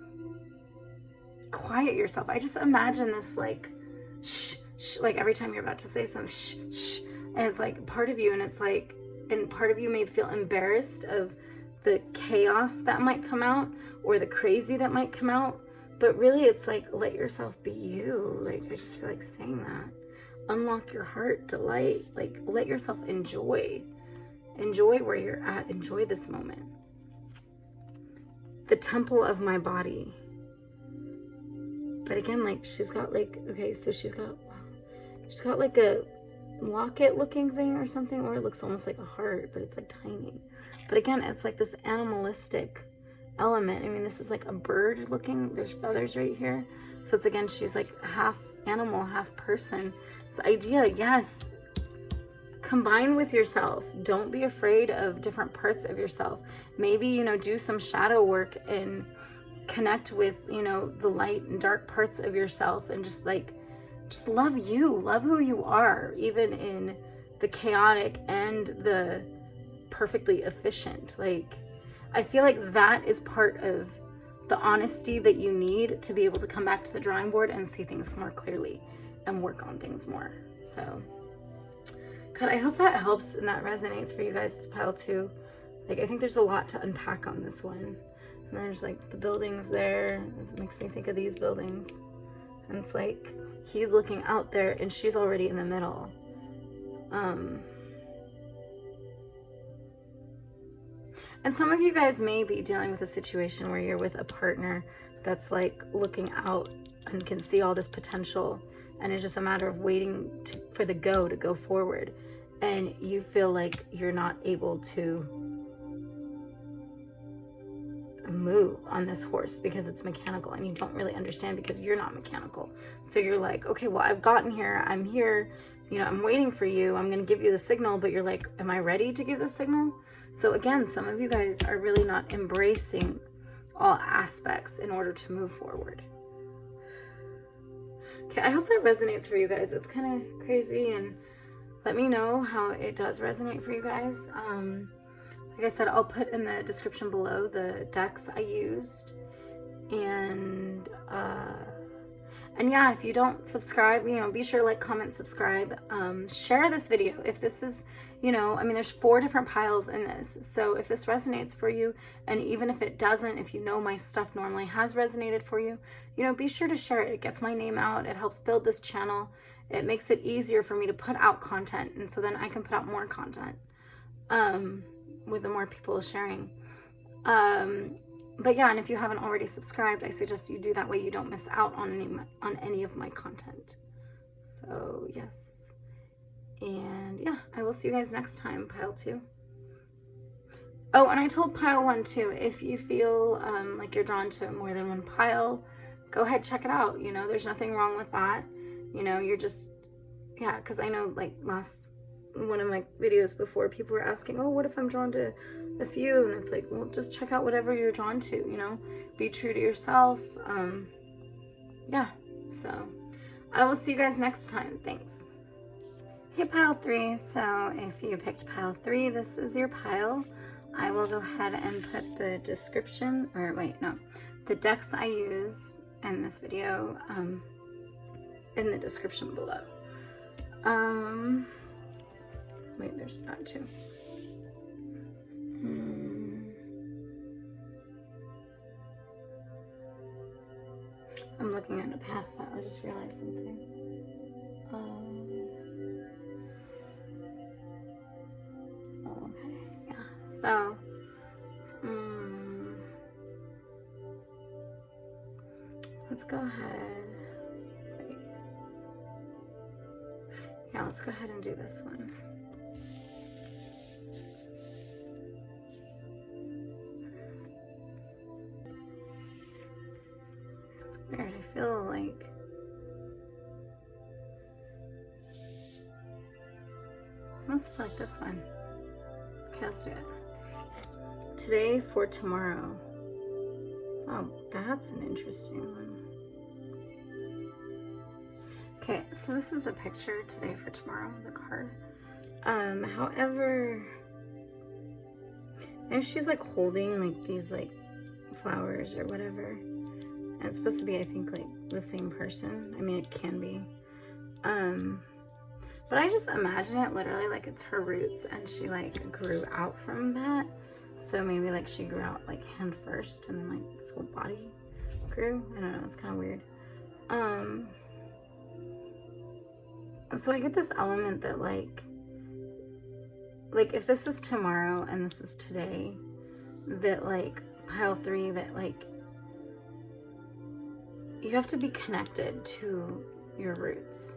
quiet yourself. I just imagine this like shh, shh, like every time you're about to say something, shh, shh, and it's like part of you, and it's like, and part of you may feel embarrassed of the chaos that might come out or the crazy that might come out. But really, it's like, let yourself be you. Like, I just feel like saying that. Unlock your heart, delight. Like, let yourself enjoy. Enjoy where you're at. Enjoy this moment. The temple of my body. But again, like, she's got like, okay, so she's got like a locket looking thing or something, or it looks almost like a heart, but it's like tiny. But again, it's like this animalistic element. I mean, this is like a bird looking, there's feathers right here. So it's, again, she's like half animal, half person. This idea, yes, combine with yourself. Don't be afraid of different parts of yourself. Maybe, you know, do some shadow work and connect with, you know, the light and dark parts of yourself, and just love you, love who you are, even in the chaotic and the perfectly efficient. Like, I feel like that is part of the honesty that you need to be able to come back to the drawing board and see things more clearly and work on things more. So, God, I hope that helps and that resonates for you guys to pile 2. Like, I think there's a lot to unpack on this one. And there's like the buildings there. It makes me think of these buildings. And it's like he's looking out there and she's already in the middle. And some of you guys may be dealing with a situation where you're with a partner that's like looking out and can see all this potential, and it's just a matter of waiting for the go to go forward, and you feel like you're not able to move on this horse because it's mechanical, and you don't really understand because you're not mechanical. So you're like, okay, well, I've gotten here, I'm here, you know, I'm waiting for you, I'm going to give you the signal, but you're like, am I ready to give the signal? So again, some of you guys are really not embracing all aspects in order to move forward. Okay, I hope that resonates for you guys. It's kind of crazy, and let me know how it does resonate for you guys. Like I said, I'll put in the description below the decks I used, and yeah, if you don't subscribe, you know, be sure to like, comment, subscribe, share this video if this is, you know, I mean, there's 4 different piles in this, so if this resonates for you, and even if it doesn't, if you know my stuff normally has resonated for you, you know, be sure to share it. It gets my name out, it helps build this channel, it makes it easier for me to put out content, and so then I can put out more content with the more people sharing. But yeah, and if you haven't already subscribed, I suggest you do, that way you don't miss out on any of my content. So yes, and yeah, I will see you guys next time, pile 2. Oh, and I told pile 1 too, if you feel like you're drawn to more than one pile, go ahead, check it out. You know, there's nothing wrong with that. You know, you're just, yeah, because I know like one of my videos before, people were asking, oh, what if I'm drawn to a few? And it's like, well, just check out whatever you're drawn to, you know, be true to yourself. Yeah, so I will see you guys next time. Thanks. Hey, pile 3. So if you picked pile 3, this is your pile. I will go ahead and put the description, or wait, no, the decks I use in this video in the description below. Wait, there's that too. I'm looking at a past file. I just realized something. Okay, yeah. So, let's go ahead. Wait. Yeah, let's go ahead and do this one. That's weird. I feel like I must feel like this one. Okay, let's do it. Today for tomorrow. Oh, that's an interesting one. Okay, so this is the picture, today for tomorrow, the card. However, and she's like holding like these like flowers or whatever. And it's supposed to be, I think, like the same person. I mean, it can be. But I just imagine it literally like it's her roots and she like grew out from that. So maybe like she grew out like hand first and then like this whole body grew. I don't know, it's kind of weird. So I get this element that like if this is tomorrow and this is today, that like pile 3, that like you have to be connected to your roots.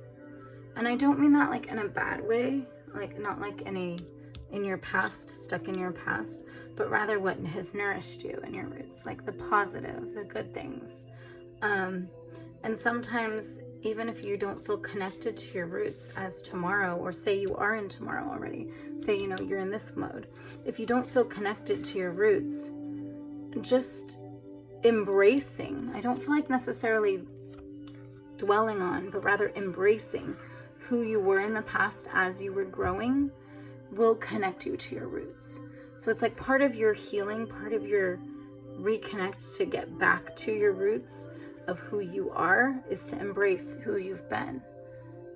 And I don't mean that like in a bad way, like not like in your past, stuck in your past, but rather what has nourished you in your roots, like the positive, the good things. And sometimes even if you don't feel connected to your roots as tomorrow, or say you are in tomorrow already, say, you know, you're in this mode. If you don't feel connected to your roots, just embracing, I don't feel like necessarily dwelling on, but rather embracing who you were in the past as you were growing will connect you to your roots. So it's like part of your healing, part of your reconnect to get back to your roots of who you are is to embrace who you've been.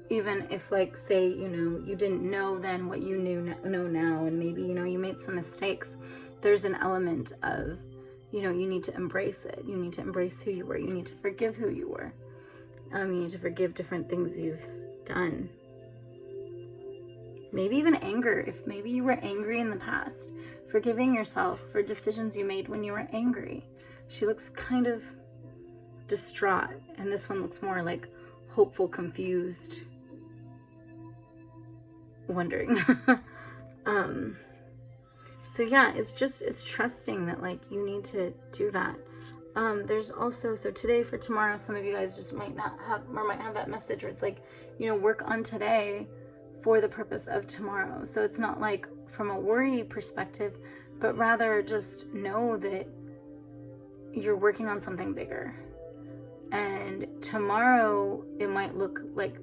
Even if, like, say, you know, you didn't know then what you know now, and maybe, you know, you made some mistakes, there's an element of, you know, you need to embrace it. You need to embrace who you were. You need to forgive who you were. You need to forgive different things you've done. Maybe even anger. If maybe you were angry in the past, forgiving yourself for decisions you made when you were angry. She looks kind of distraught, and this one looks more like hopeful, confused, wondering. So yeah, it's trusting that, like, you need to do that. There's also, so today for tomorrow, some of you guys just might not have, or might have that message where it's like, you know, work on today for the purpose of tomorrow. So it's not like from a worry perspective, but rather just know that you're working on something bigger. And tomorrow it might look like,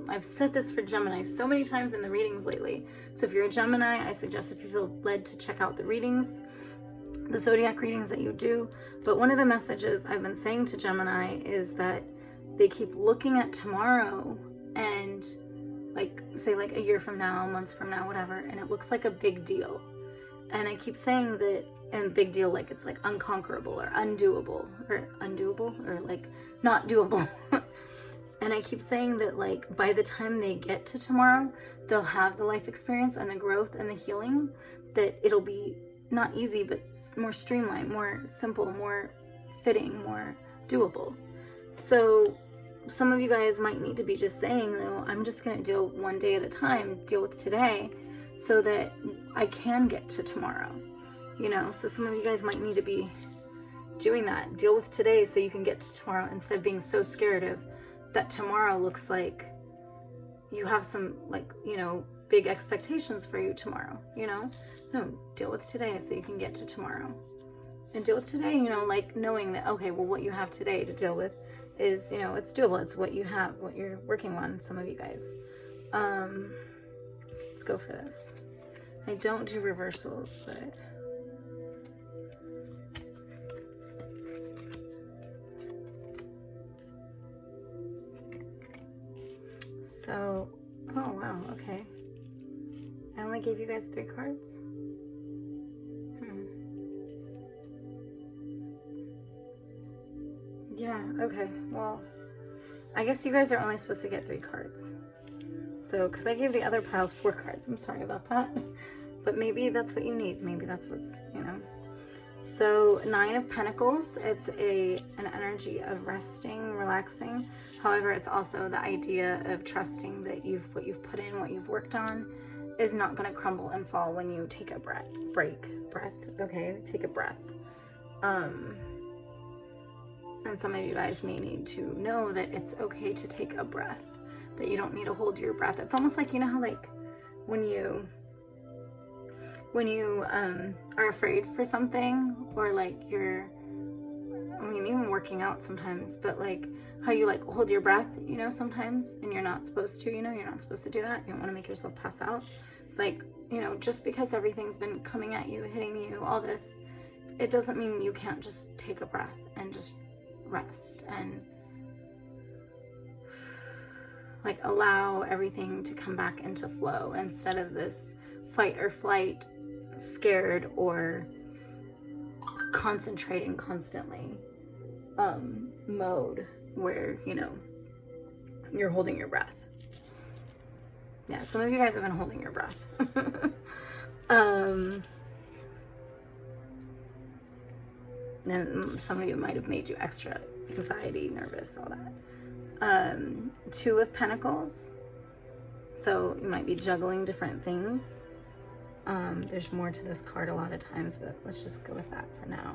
I've said this for Gemini so many times in the readings lately. So if you're a Gemini, I suggest, if you feel led, to check out the readings, the zodiac readings that you do. But one of the messages I've been saying to Gemini is that they keep looking at tomorrow and, like, say, like a year from now, months from now, whatever, and it looks like a big deal. And I keep saying that, and big deal, like it's like unconquerable or undoable or like not doable. And I keep saying that, like, by the time they get to tomorrow, they'll have the life experience and the growth and the healing, that it'll be not easy, but more streamlined, more simple, more fitting, more doable. So some of you guys might need to be just saying, no, I'm just going to deal one day at a time, deal with today, so that I can get to tomorrow. You know, so some of you guys might need to be doing that. Deal with today so you can get to tomorrow, instead of being so scared of that tomorrow looks like you have some, like, you know, big expectations for you tomorrow, you know? No, deal with today so you can get to tomorrow. And deal with today, you know, like knowing that, okay, well, what you have today to deal with is, you know, it's doable. It's what you have, what you're working on, some of you guys. Let's go for this. I don't do reversals, but... So, oh wow, okay. I only gave you guys 3 cards? Yeah, okay, well, I guess you guys are only supposed to get 3 cards. So, because I gave the other piles 4 cards, I'm sorry about that. But maybe that's what you need, maybe that's what's, you know. So 9 of Pentacles, it's an energy of resting, relaxing. However, it's also the idea of trusting that what you've put in, what you've worked on, is not going to crumble and fall when you take a breath. Okay, take a breath. And some of you guys may need to know that it's okay to take a breath, that you don't need to hold your breath. It's almost like, you know how, like, when you are afraid for something, or like even working out sometimes, but like how you like hold your breath, you know, sometimes, and you're not supposed to, you know, you're not supposed to do that. You don't want to make yourself pass out. It's like, you know, just because everything's been coming at you, hitting you, all this, it doesn't mean you can't just take a breath and just rest and like allow everything to come back into flow, instead of this fight or flight, scared or concentrating constantly mode where, you know, you're holding your breath. Yeah, some of you guys have been holding your breath. And some of you might have made you extra anxiety, nervous, all that. 2 of Pentacles, so you might be juggling different things. There's more to this card a lot of times, but let's just go with that for now.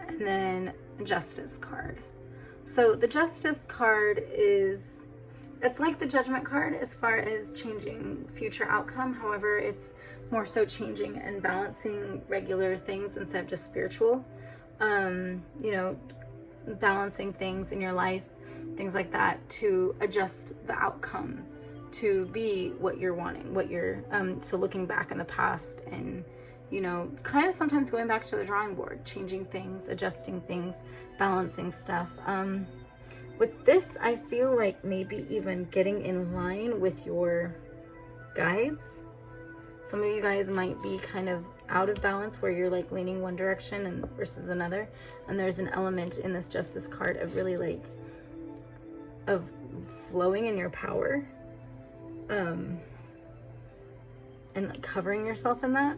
And then Justice card. So the Justice card is, it's like the Judgment card as far as changing future outcome. However, it's more so changing and balancing regular things instead of just spiritual. You know, balancing things in your life, things like that, to adjust the outcome to be what you're wanting, what you're, so looking back in the past and, you know, kind of sometimes going back to the drawing board, changing things, adjusting things, balancing stuff. With this, I feel like maybe even getting in line with your guides. Some of you guys might be kind of out of balance where you're like leaning one direction and versus another. And there's an element in this Justice card of really like, of flowing in your power. And like covering yourself in that.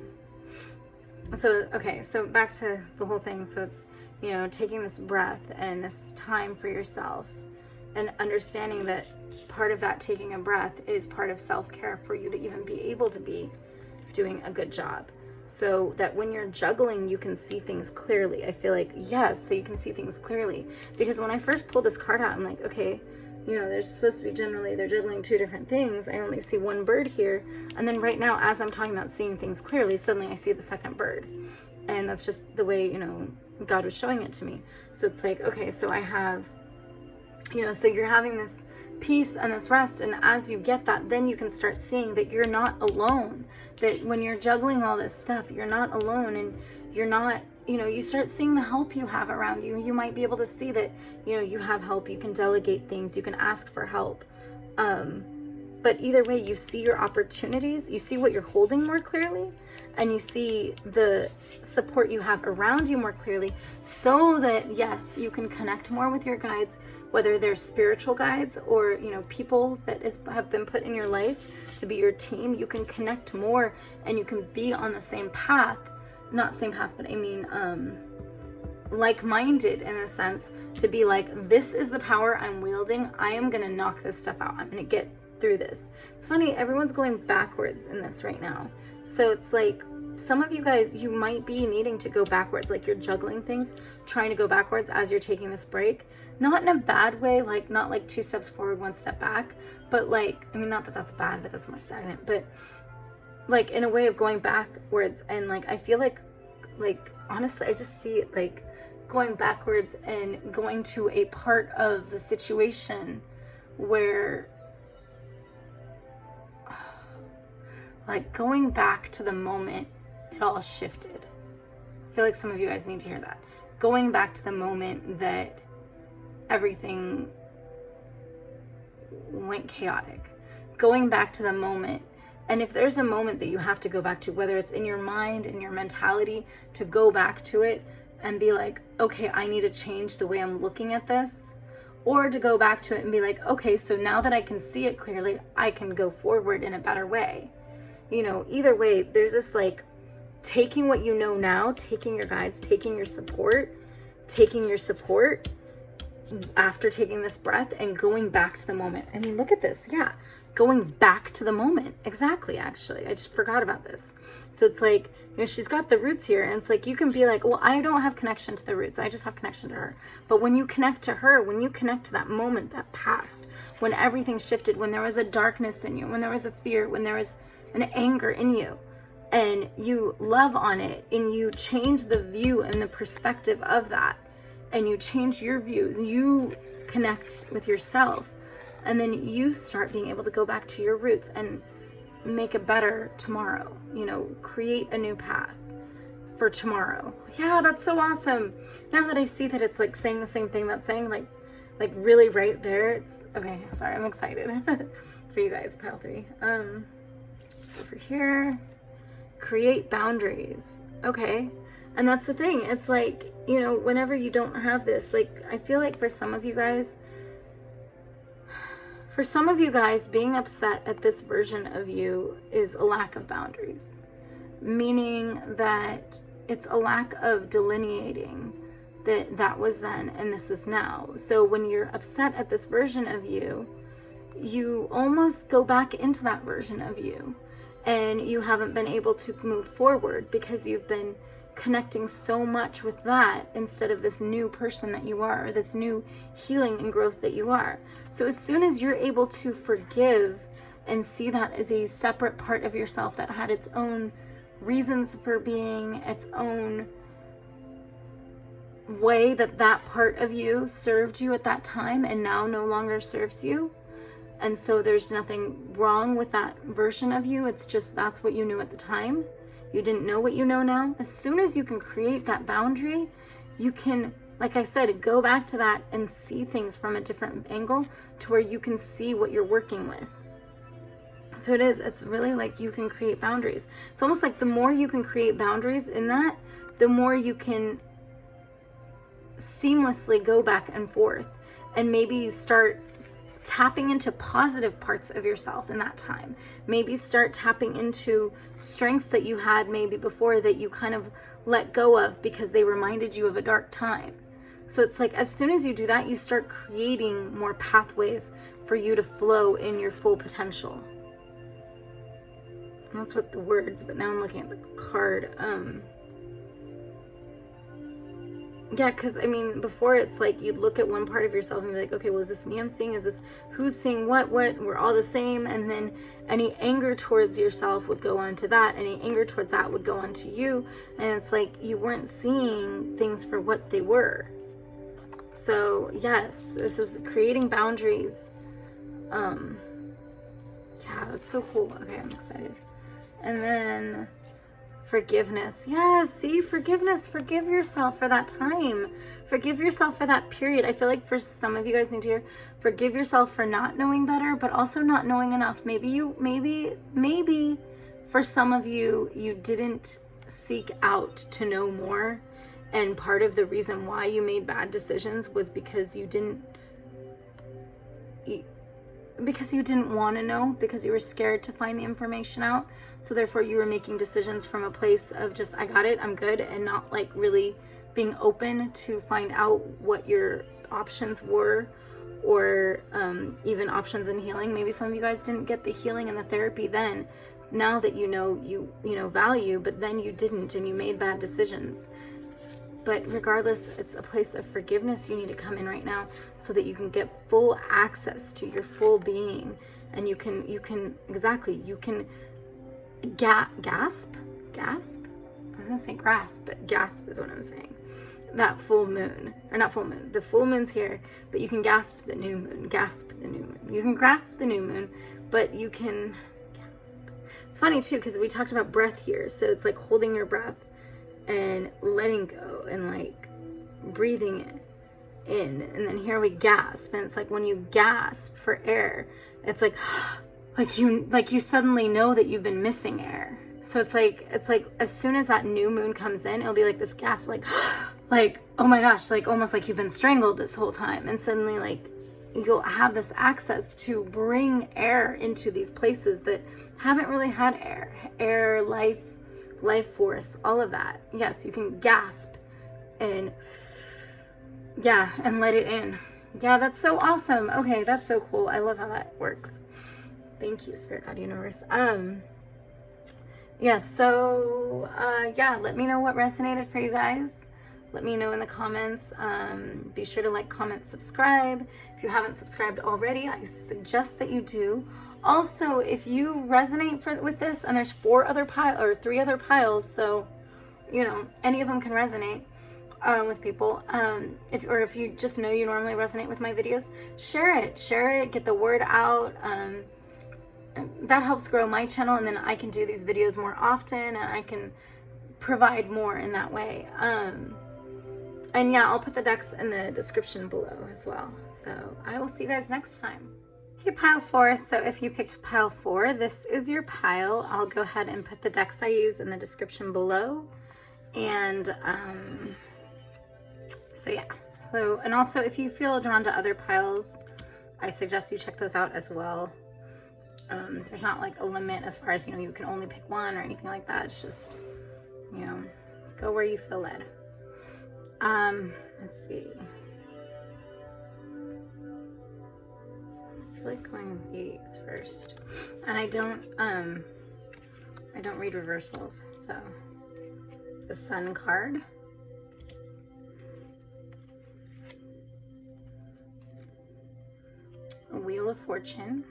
So, okay, so back to the whole thing. So it's, you know, taking this breath and this time for yourself and understanding that part of that taking a breath is part of self-care for you to even be able to be doing a good job. So that when you're juggling, you can see things clearly. I feel like, yes, so you can see things clearly. Because when I first pulled this card out, I'm like, okay, you know, there's supposed to be generally, they're juggling two different things. I only see one bird here. And then right now, as I'm talking about seeing things clearly, suddenly I see the second bird. And that's just the way, you know, God was showing it to me. So it's like, okay, so I have, you know, so you're having this peace and this rest. And as you get that, then you can start seeing that you're not alone. That when you're juggling all this stuff, you're not alone, and you're not, you know, you start seeing the help you have around you. You might be able to see that, you know, you have help. You can delegate things. You can ask for help. But either way, you see your opportunities. You see what you're holding more clearly. And you see the support you have around you more clearly. So that, yes, you can connect more with your guides, whether they're spiritual guides or, you know, people that have been put in your life to be your team. You can connect more and you can be on the same path. Not same path, but I mean, like-minded in a sense, to be like, this is the power I'm wielding. I am going to knock this stuff out. I'm going to get through this. It's funny, everyone's going backwards in this right now. So it's like, some of you guys, you might be needing to go backwards, like you're juggling things, trying to go backwards as you're taking this break. Not in a bad way, like not like 2 steps forward, 1 step back, but like, I mean, not that that's bad, but that's more stagnant, but like in a way of going backwards. And like, I feel like honestly, I just see it like going backwards and going to a part of the situation where, like, going back to the moment it all shifted. I feel like some of you guys need to hear that. Going back to the moment that everything went chaotic. Going back to the moment. And if there's a moment that you have to go back to, whether it's in your mind, in your mentality, to go back to it and be like, okay, I need to change the way I'm looking at this. Or to go back to it and be like, okay, so now that I can see it clearly, I can go forward in a better way. You know, either way, there's this like taking what you know now, taking your guides, taking your support after taking this breath and going back to the moment. I mean, look at this. Yeah. Going back to the moment. Exactly. Actually, I just forgot about this. So it's like, you know, she's got the roots here, and it's like, you can be like, well, I don't have connection to the roots. I just have connection to her. But when you connect to her, when you connect to that moment, that past, when everything shifted, when there was a darkness in you, when there was a fear, when there was an anger in you, and you love on it, and you change the view and the perspective of that, and you change your view, you connect with yourself, and then you start being able to go back to your roots and make a better tomorrow, you know, create a new path for tomorrow. Yeah, that's so awesome. Now that I see that it's like saying the same thing that's saying, like really right there, it's okay. Sorry, I'm excited for you guys. Pile 3. Let's go over here. Create boundaries. Okay. And that's the thing. It's like, you know, whenever you don't have this, like, I feel like for some of you guys, being upset at this version of you is a lack of boundaries. Meaning that it's a lack of delineating that was then and this is now. So when you're upset at this version of you, you almost go back into that version of you. And you haven't been able to move forward because you've been connecting so much with that instead of this new person that you are, or this new healing and growth that you are. So as soon as you're able to forgive and see that as a separate part of yourself that had its own reasons for being, its own way that that part of you served you at that time and now no longer serves you, and so there's nothing wrong with that version of you, it's just that's what you knew at the time. You didn't know what you know now. As soon as you can create that boundary, you can, like I said, go back to that and see things from a different angle to where you can see what you're working with. So it's really like you can create boundaries. It's almost like the more you can create boundaries in that, the more you can seamlessly go back and forth and maybe start tapping into positive parts of yourself in that time. Maybe start tapping into strengths that you had maybe before that you kind of let go of because they reminded you of a dark time. So it's like as soon as you do that, you start creating more pathways for you to flow in your full potential. And that's what the words, but now I'm looking at the card. Yeah, because I mean, before it's like you'd look at one part of yourself and be like, okay, well, is this me I'm seeing? Is this who's seeing what? We're all the same. And then any anger towards yourself would go on to that. Any anger towards that would go on to you. And it's like you weren't seeing things for what they were. So yes, this is creating boundaries. Yeah, that's so cool. Okay, I'm excited. And then forgiveness. Yes, see, forgiveness. Forgive yourself for that time. Forgive yourself for that period. I feel like for some of you guys need to hear, forgive yourself for not knowing better, but also not knowing enough. Maybe for some of you, you didn't seek out to know more. And part of the reason why you made bad decisions was because you didn't want to know, because you were scared to find the information out. So therefore you were making decisions from a place of just, I got it, I'm good, and not like really being open to find out what your options were, or even options in healing. Maybe some of you guys didn't get the healing and the therapy then. Now that you know value, but then you didn't, and you made bad decisions. But regardless, it's a place of forgiveness you need to come in right now so that you can get full access to your full being. And you can gasp? I was going to say grasp, but gasp is what I'm saying. That full moon, or not full moon, the full moon's here, but you can gasp the new moon, You can grasp the new moon, but you can gasp. It's funny too, because we talked about breath here. So it's like holding your breath and letting go and like breathing in, and then here we gasp, and it's like when you gasp for air, it's like you suddenly know that you've been missing air. So it's like as soon as that new moon comes in, it'll be like this gasp, like oh my gosh, like almost like you've been strangled this whole time, and suddenly like you'll have this access to bring air into these places that haven't really had air, life force, all of that. Yes, you can gasp and let it in. Yeah, that's so awesome. Okay, that's so cool. I love how that works. Thank you, Spirit God Universe. So let me know what resonated for you guys. Let me know in the comments. Be sure to like, comment, subscribe. If you haven't subscribed already, I suggest that you do. Also, if you resonate with this, and there's 3 other piles, so any of them can resonate with people. If you just know you normally resonate with my videos, share it, get the word out. That helps grow my channel, and then I can do these videos more often, and I can provide more in that way. And yeah, I'll put the decks in the description below as well. So I will see you guys next time. Hey, pile 4. So if you picked pile 4, this is your pile. I'll go ahead and put the decks I use in the description below. And and also if you feel drawn to other piles, I suggest you check those out as well. There's not like a limit as far as, you can only pick one or anything like that. It's just, go where you feel led. Let's see. I feel like going with these first. And I don't read reversals, so the Sun card. A Wheel of Fortune.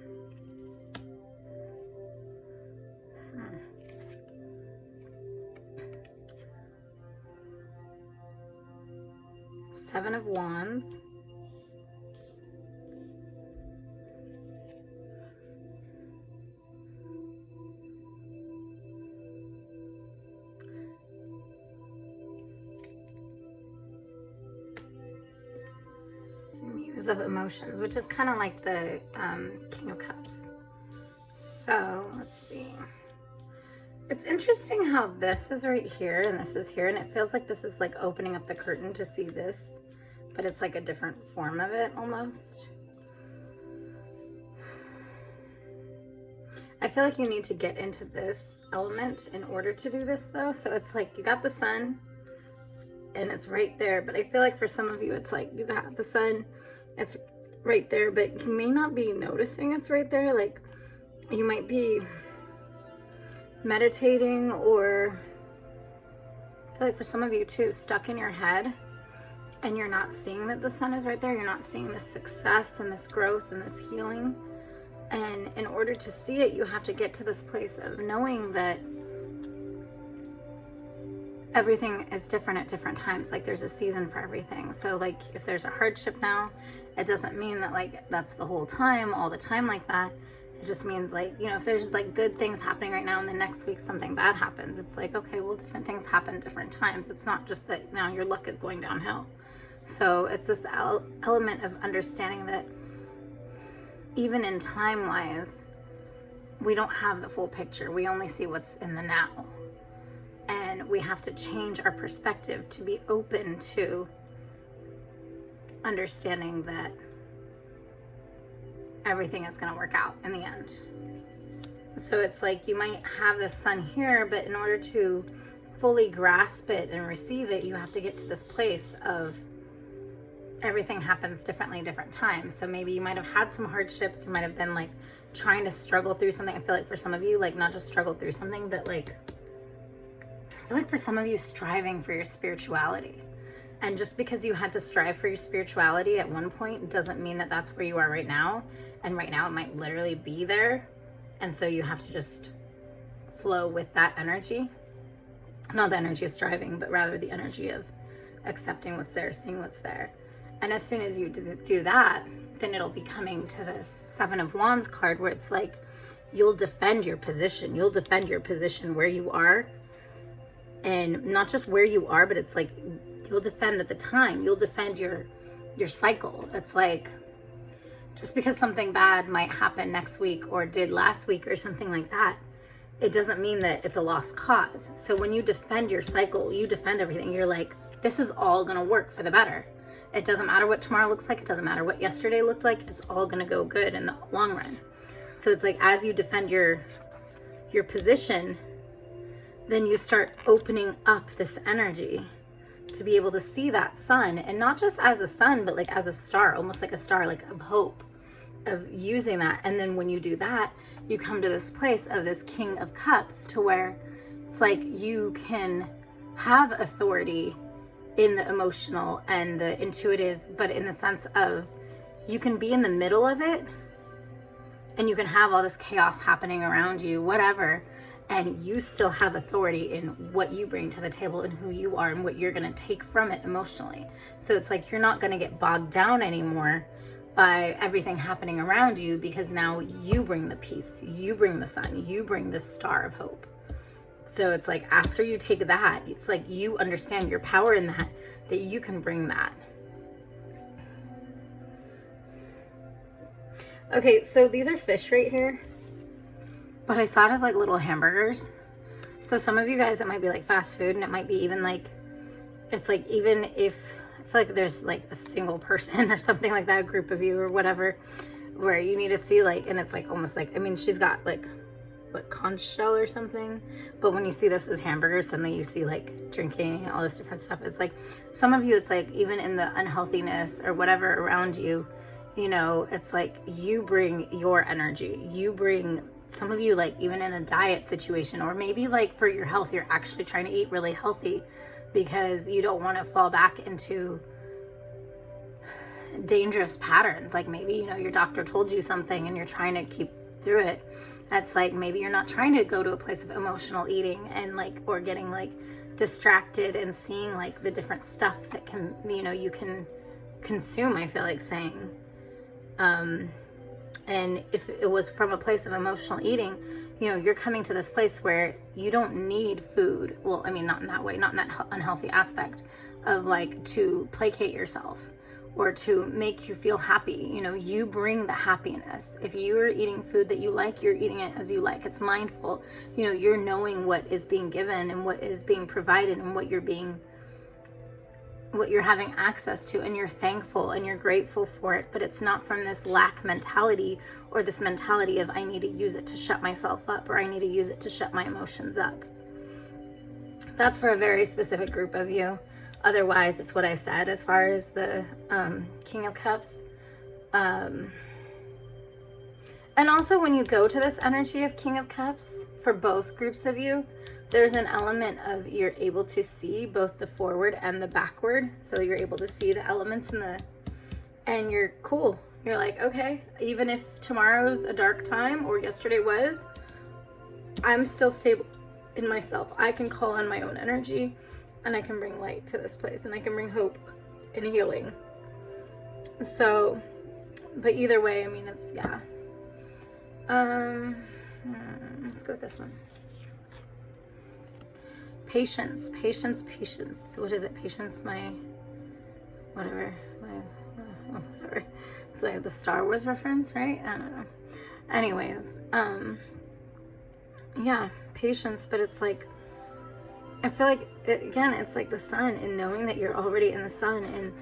Seven of Wands. Muse of Emotions, which is kind of like the King of Cups. So let's see. It's interesting how this is right here and this is here, and it feels like this is like opening up the curtain to see this, but it's like a different form of it almost. I feel like you need to get into this element in order to do this though. So it's like you got the Sun and it's right there, but I feel like for some of you it's like you got the Sun, it's right there, but you may not be noticing it's right there. Like you might be meditating, or I feel like for some of you too, stuck in your head and you're not seeing that the Sun is right there. You're not seeing this success and this growth and this healing. And in order to see it, you have to get to this place of knowing that everything is different at different times. Like there's a season for everything. So like if there's a hardship now, it doesn't mean that like that's the whole time, all the time like that. It just means like, you know, if there's like good things happening right now and the next week something bad happens, it's like, okay, well, different things happen different times. It's not just that now your luck is going downhill. So it's this element of understanding that even in time-wise, we don't have the full picture. We only see what's in the now. And we have to change our perspective to be open to understanding that everything is going to work out in the end. So it's like you might have the Sun here, but in order to fully grasp it and receive it, you have to get to this place of everything happens differently different times. So maybe you might have had some hardships. You might have been like trying to struggle through something. I feel like for some of you, like not just struggle through something, but like I feel like for some of you striving for your spirituality. And just because you had to strive for your spirituality at one point doesn't mean that that's where you are right now. And right now it might literally be there. And so you have to just flow with that energy. Not the energy of striving, but rather the energy of accepting what's there, seeing what's there. And as soon as you do that, then it'll be coming to this Seven of Wands card where it's like you'll defend your position. You'll defend your position where you are. And not just where you are, but it's like you'll defend at the time. You'll defend your cycle. It's like just because something bad might happen next week or did last week or something like that, it doesn't mean that it's a lost cause. So when you defend your cycle, you defend everything. You're like, this is all going to work for the better. It doesn't matter what tomorrow looks like. It doesn't matter what yesterday looked like. It's all going to go good in the long run. So it's like as you defend your position, then you start opening up this energy to be able to see that Sun, and not just as a sun, but like as a star, almost like a star, like of hope, of using that. And then when you do that, you come to this place of this King of Cups to where it's like you can have authority in the emotional and the intuitive, but in the sense of you can be in the middle of it and you can have all this chaos happening around you, whatever, and you still have authority in what you bring to the table and who you are and what you're going to take from it emotionally. So it's like you're not going to get bogged down anymore by everything happening around you, because now you bring the peace, you bring the Sun, you bring the star of hope. So it's like after you take that, it's like you understand your power in that you can bring that. Okay, so these are fish right here, but I saw it as like little hamburgers. So some of you guys, it might be like fast food, and it might be even like, it's like even if, I feel like there's like a single person or something like that, a group of you or whatever, where you need to see like, and it's like almost like, I mean, she's got like, what, conch shell or something, but when you see this as hamburgers, suddenly you see like drinking and all this different stuff. It's like some of you, it's like even in the unhealthiness or whatever around you, you know, it's like you bring your energy, you bring some of you, like even in a diet situation, or maybe like for your health, you're actually trying to eat really healthy because you don't want to fall back into dangerous patterns. Like maybe, you know, your doctor told you something and you're trying to keep through it. That's like, maybe you're not trying to go to a place of emotional eating and like, or getting like distracted and seeing like the different stuff that can, you know, you can consume, I feel like saying. And if it was from a place of emotional eating, you know, you're coming to this place where you don't need food. Well, I mean, not in that way, not in that unhealthy aspect of like to placate yourself or to make you feel happy. You know, you bring the happiness. If you're eating food that you like, you're eating it as you like. It's mindful. You know, you're knowing what is being given and what is being provided and what you're having access to, and you're thankful and you're grateful for it. But it's not from this lack mentality or this mentality of I need to use it to shut myself up, or I need to use it to shut my emotions up. That's for a very specific group of you. Otherwise, it's what I said as far as the King of Cups. And also when you go to this energy of King of Cups, for both groups of you, there's an element of you're able to see both the forward and the backward. So you're able to see the elements and you're cool. You're like, okay, even if tomorrow's a dark time or yesterday was, I'm still stable in myself. I can call on my own energy and I can bring light to this place and I can bring hope and healing. So, but either way, I mean, it's, yeah. Let's go with this one. Patience. What is it? Patience, whatever. It's like the Star Wars reference, right? I don't know. Anyways, yeah, patience, but it's like, I feel like, it's like the sun, and knowing that you're already in the sun, and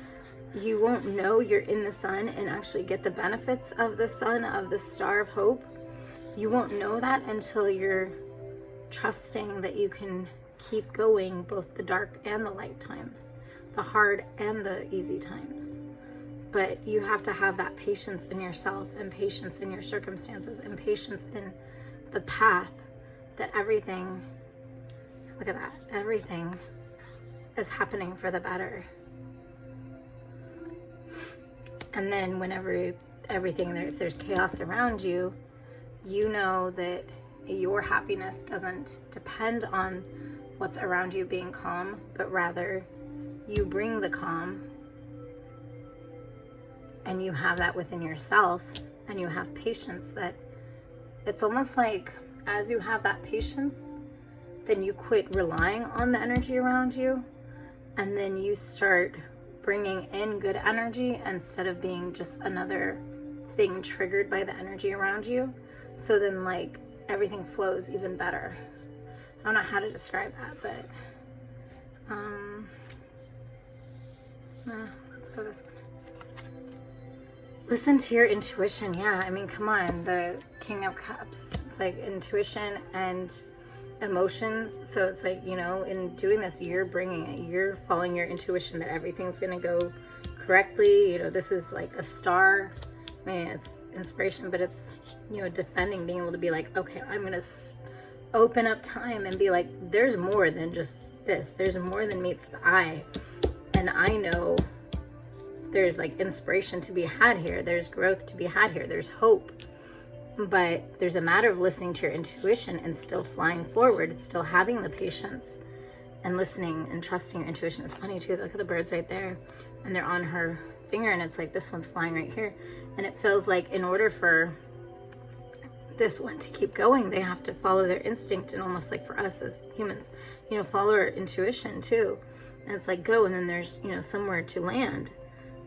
you won't know you're in the sun and actually get the benefits of the sun, of the star of hope. You won't know that until you're trusting that you can keep going both the dark and the light times, the hard and the easy times. But you have to have that patience in yourself, and patience in your circumstances, and patience in the path that everything, look at that, everything is happening for the better. And then whenever everything, if there's chaos around you, you know that your happiness doesn't depend on what's around you being calm, but rather you bring the calm, and you have that within yourself, and you have patience. That it's almost like as you have that patience, then you quit relying on the energy around you, and then you start bringing in good energy instead of being just another thing triggered by the energy around you. So then like everything flows even better. I don't know how to describe that, but let's go this way. Listen to your intuition. Yeah, I mean, come on, the King of Cups. It's like intuition and emotions. So it's like, you know, in doing this, you're bringing it. You're following your intuition that everything's going to go correctly. You know, this is like a star. I mean, it's inspiration, but it's, you know, defending, being able to be like, okay, I'm going to open up time and be like, there's more than just this. There's more than meets the eye. And I know there's like inspiration to be had here. There's growth to be had here. There's hope. But there's a matter of listening to your intuition and still flying forward, still having the patience and listening and trusting your intuition. It's funny too. Look at the birds right there, and they're on her finger, and it's like this one's flying right here. And it feels like in order for this one to keep going, they have to follow their instinct, and almost like for us as humans, you know, follow our intuition too. And it's like go, and then there's, you know, somewhere to land.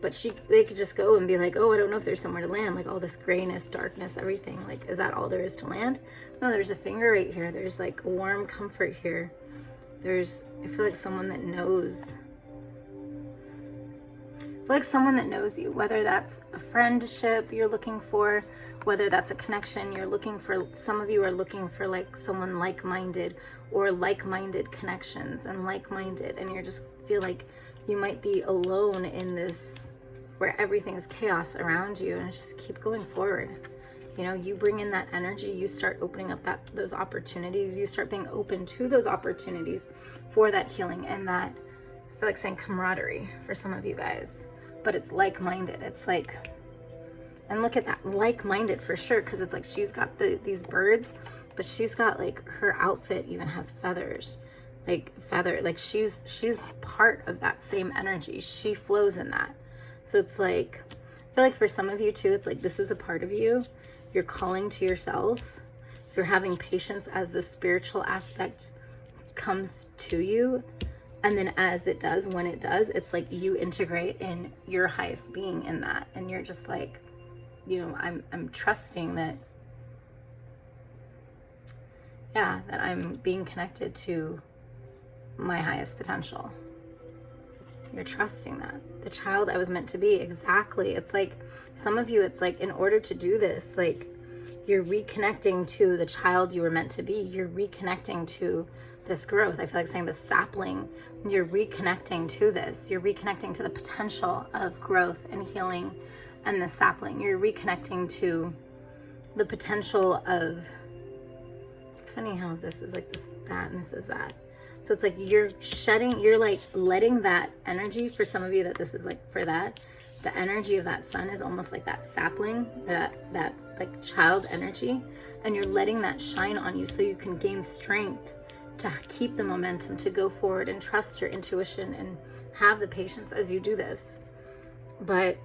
But they could just go and be like, oh, I don't know if there's somewhere to land. Like all this grayness, darkness, everything. Like, is that all there is to land? No, there's a finger right here. There's like a warm comfort here. I feel like someone that knows. I feel like someone that knows you, whether that's a friendship you're looking for, whether that's a connection you're looking for. Some of you are looking for like someone like-minded, or like-minded connections and like-minded, and you just feel like you might be alone in this where everything's chaos around you, and just keep going forward. You know, you bring in that energy, you start opening up those opportunities, you start being open to those opportunities for that healing and that, I feel like saying camaraderie for some of you guys, but it's like-minded. It's like, and look at that, like-minded for sure, because it's like she's got these birds, but she's got like, her outfit even has feathers, like she's part of that same energy. She flows in that. So it's like, I feel like for some of you too, it's like this is a part of you. You're calling to yourself. You're having patience as the spiritual aspect comes to you. And then as it does, when it does, it's like you integrate in your highest being in that. And you're just like, you know, I'm trusting that, yeah, that I'm being connected to my highest potential. You're trusting that. The child I was meant to be, exactly. It's like, some of you, it's like, in order to do this, like, you're reconnecting to the child you were meant to be. You're reconnecting to this growth. I feel like saying the sapling, you're reconnecting to this. You're reconnecting to the potential of growth and healing and the sapling. You're reconnecting to the potential of, it's funny how this is like this, that, and this is that. So it's like you're shedding, you're like letting that energy, for some of you that this is like for that, the energy of that sun is almost like that sapling, that like child energy, and you're letting that shine on you so you can gain strength to keep the momentum, to go forward and trust your intuition and have the patience as you do this. But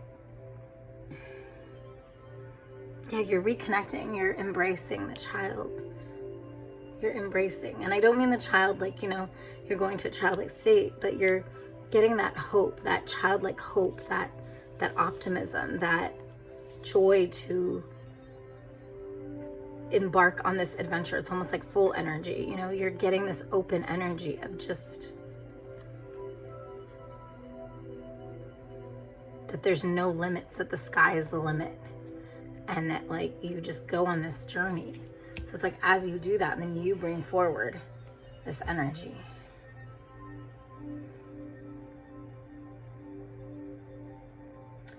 yeah, you're reconnecting, you're embracing the child. You're embracing, and I don't mean the child like, you know, you're going to a childlike state, but you're getting that hope, that childlike hope, that optimism, that joy to embark on this adventure. It's almost like full energy, you know, you're getting this open energy of just that there's no limits, that the sky is the limit, and that like you just go on this journey. So it's like, as you do that, then you bring forward this energy.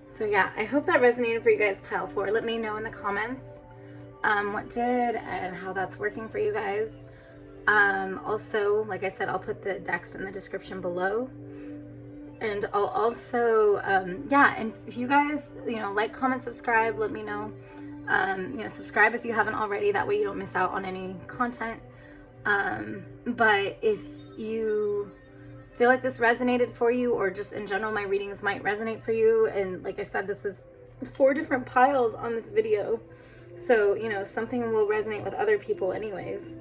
So yeah, I hope that resonated for you guys, pile 4. Let me know in the comments what did and how that's working for you guys. Also, like I said, I'll put the decks in the description below. And I'll also, yeah, and if you guys, you know, like, comment, subscribe, let me know. You know, subscribe if you haven't already. That way you don't miss out on any content. But if you feel like this resonated for you, or just in general my readings might resonate for you, and like I said, this is 4 different piles on this video, so you know, something will resonate with other people anyways.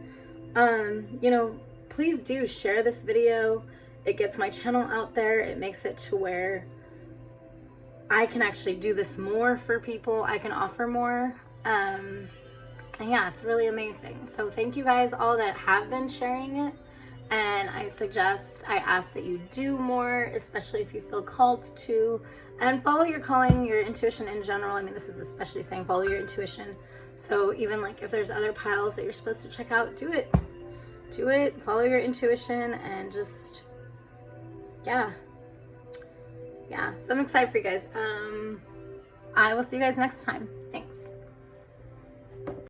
You know, please do share this video. It gets my channel out there. It makes it to where I can actually do this more for people. I can offer more. And yeah, it's really amazing. So thank you guys all that have been sharing it. And I ask that you do more, especially if you feel called to, and follow your calling, your intuition in general. I mean, this is especially saying follow your intuition. So even like if there's other piles that you're supposed to check out, do it. Do it, follow your intuition, and just, yeah. So I'm excited for you guys. I will see you guys next time. Thanks.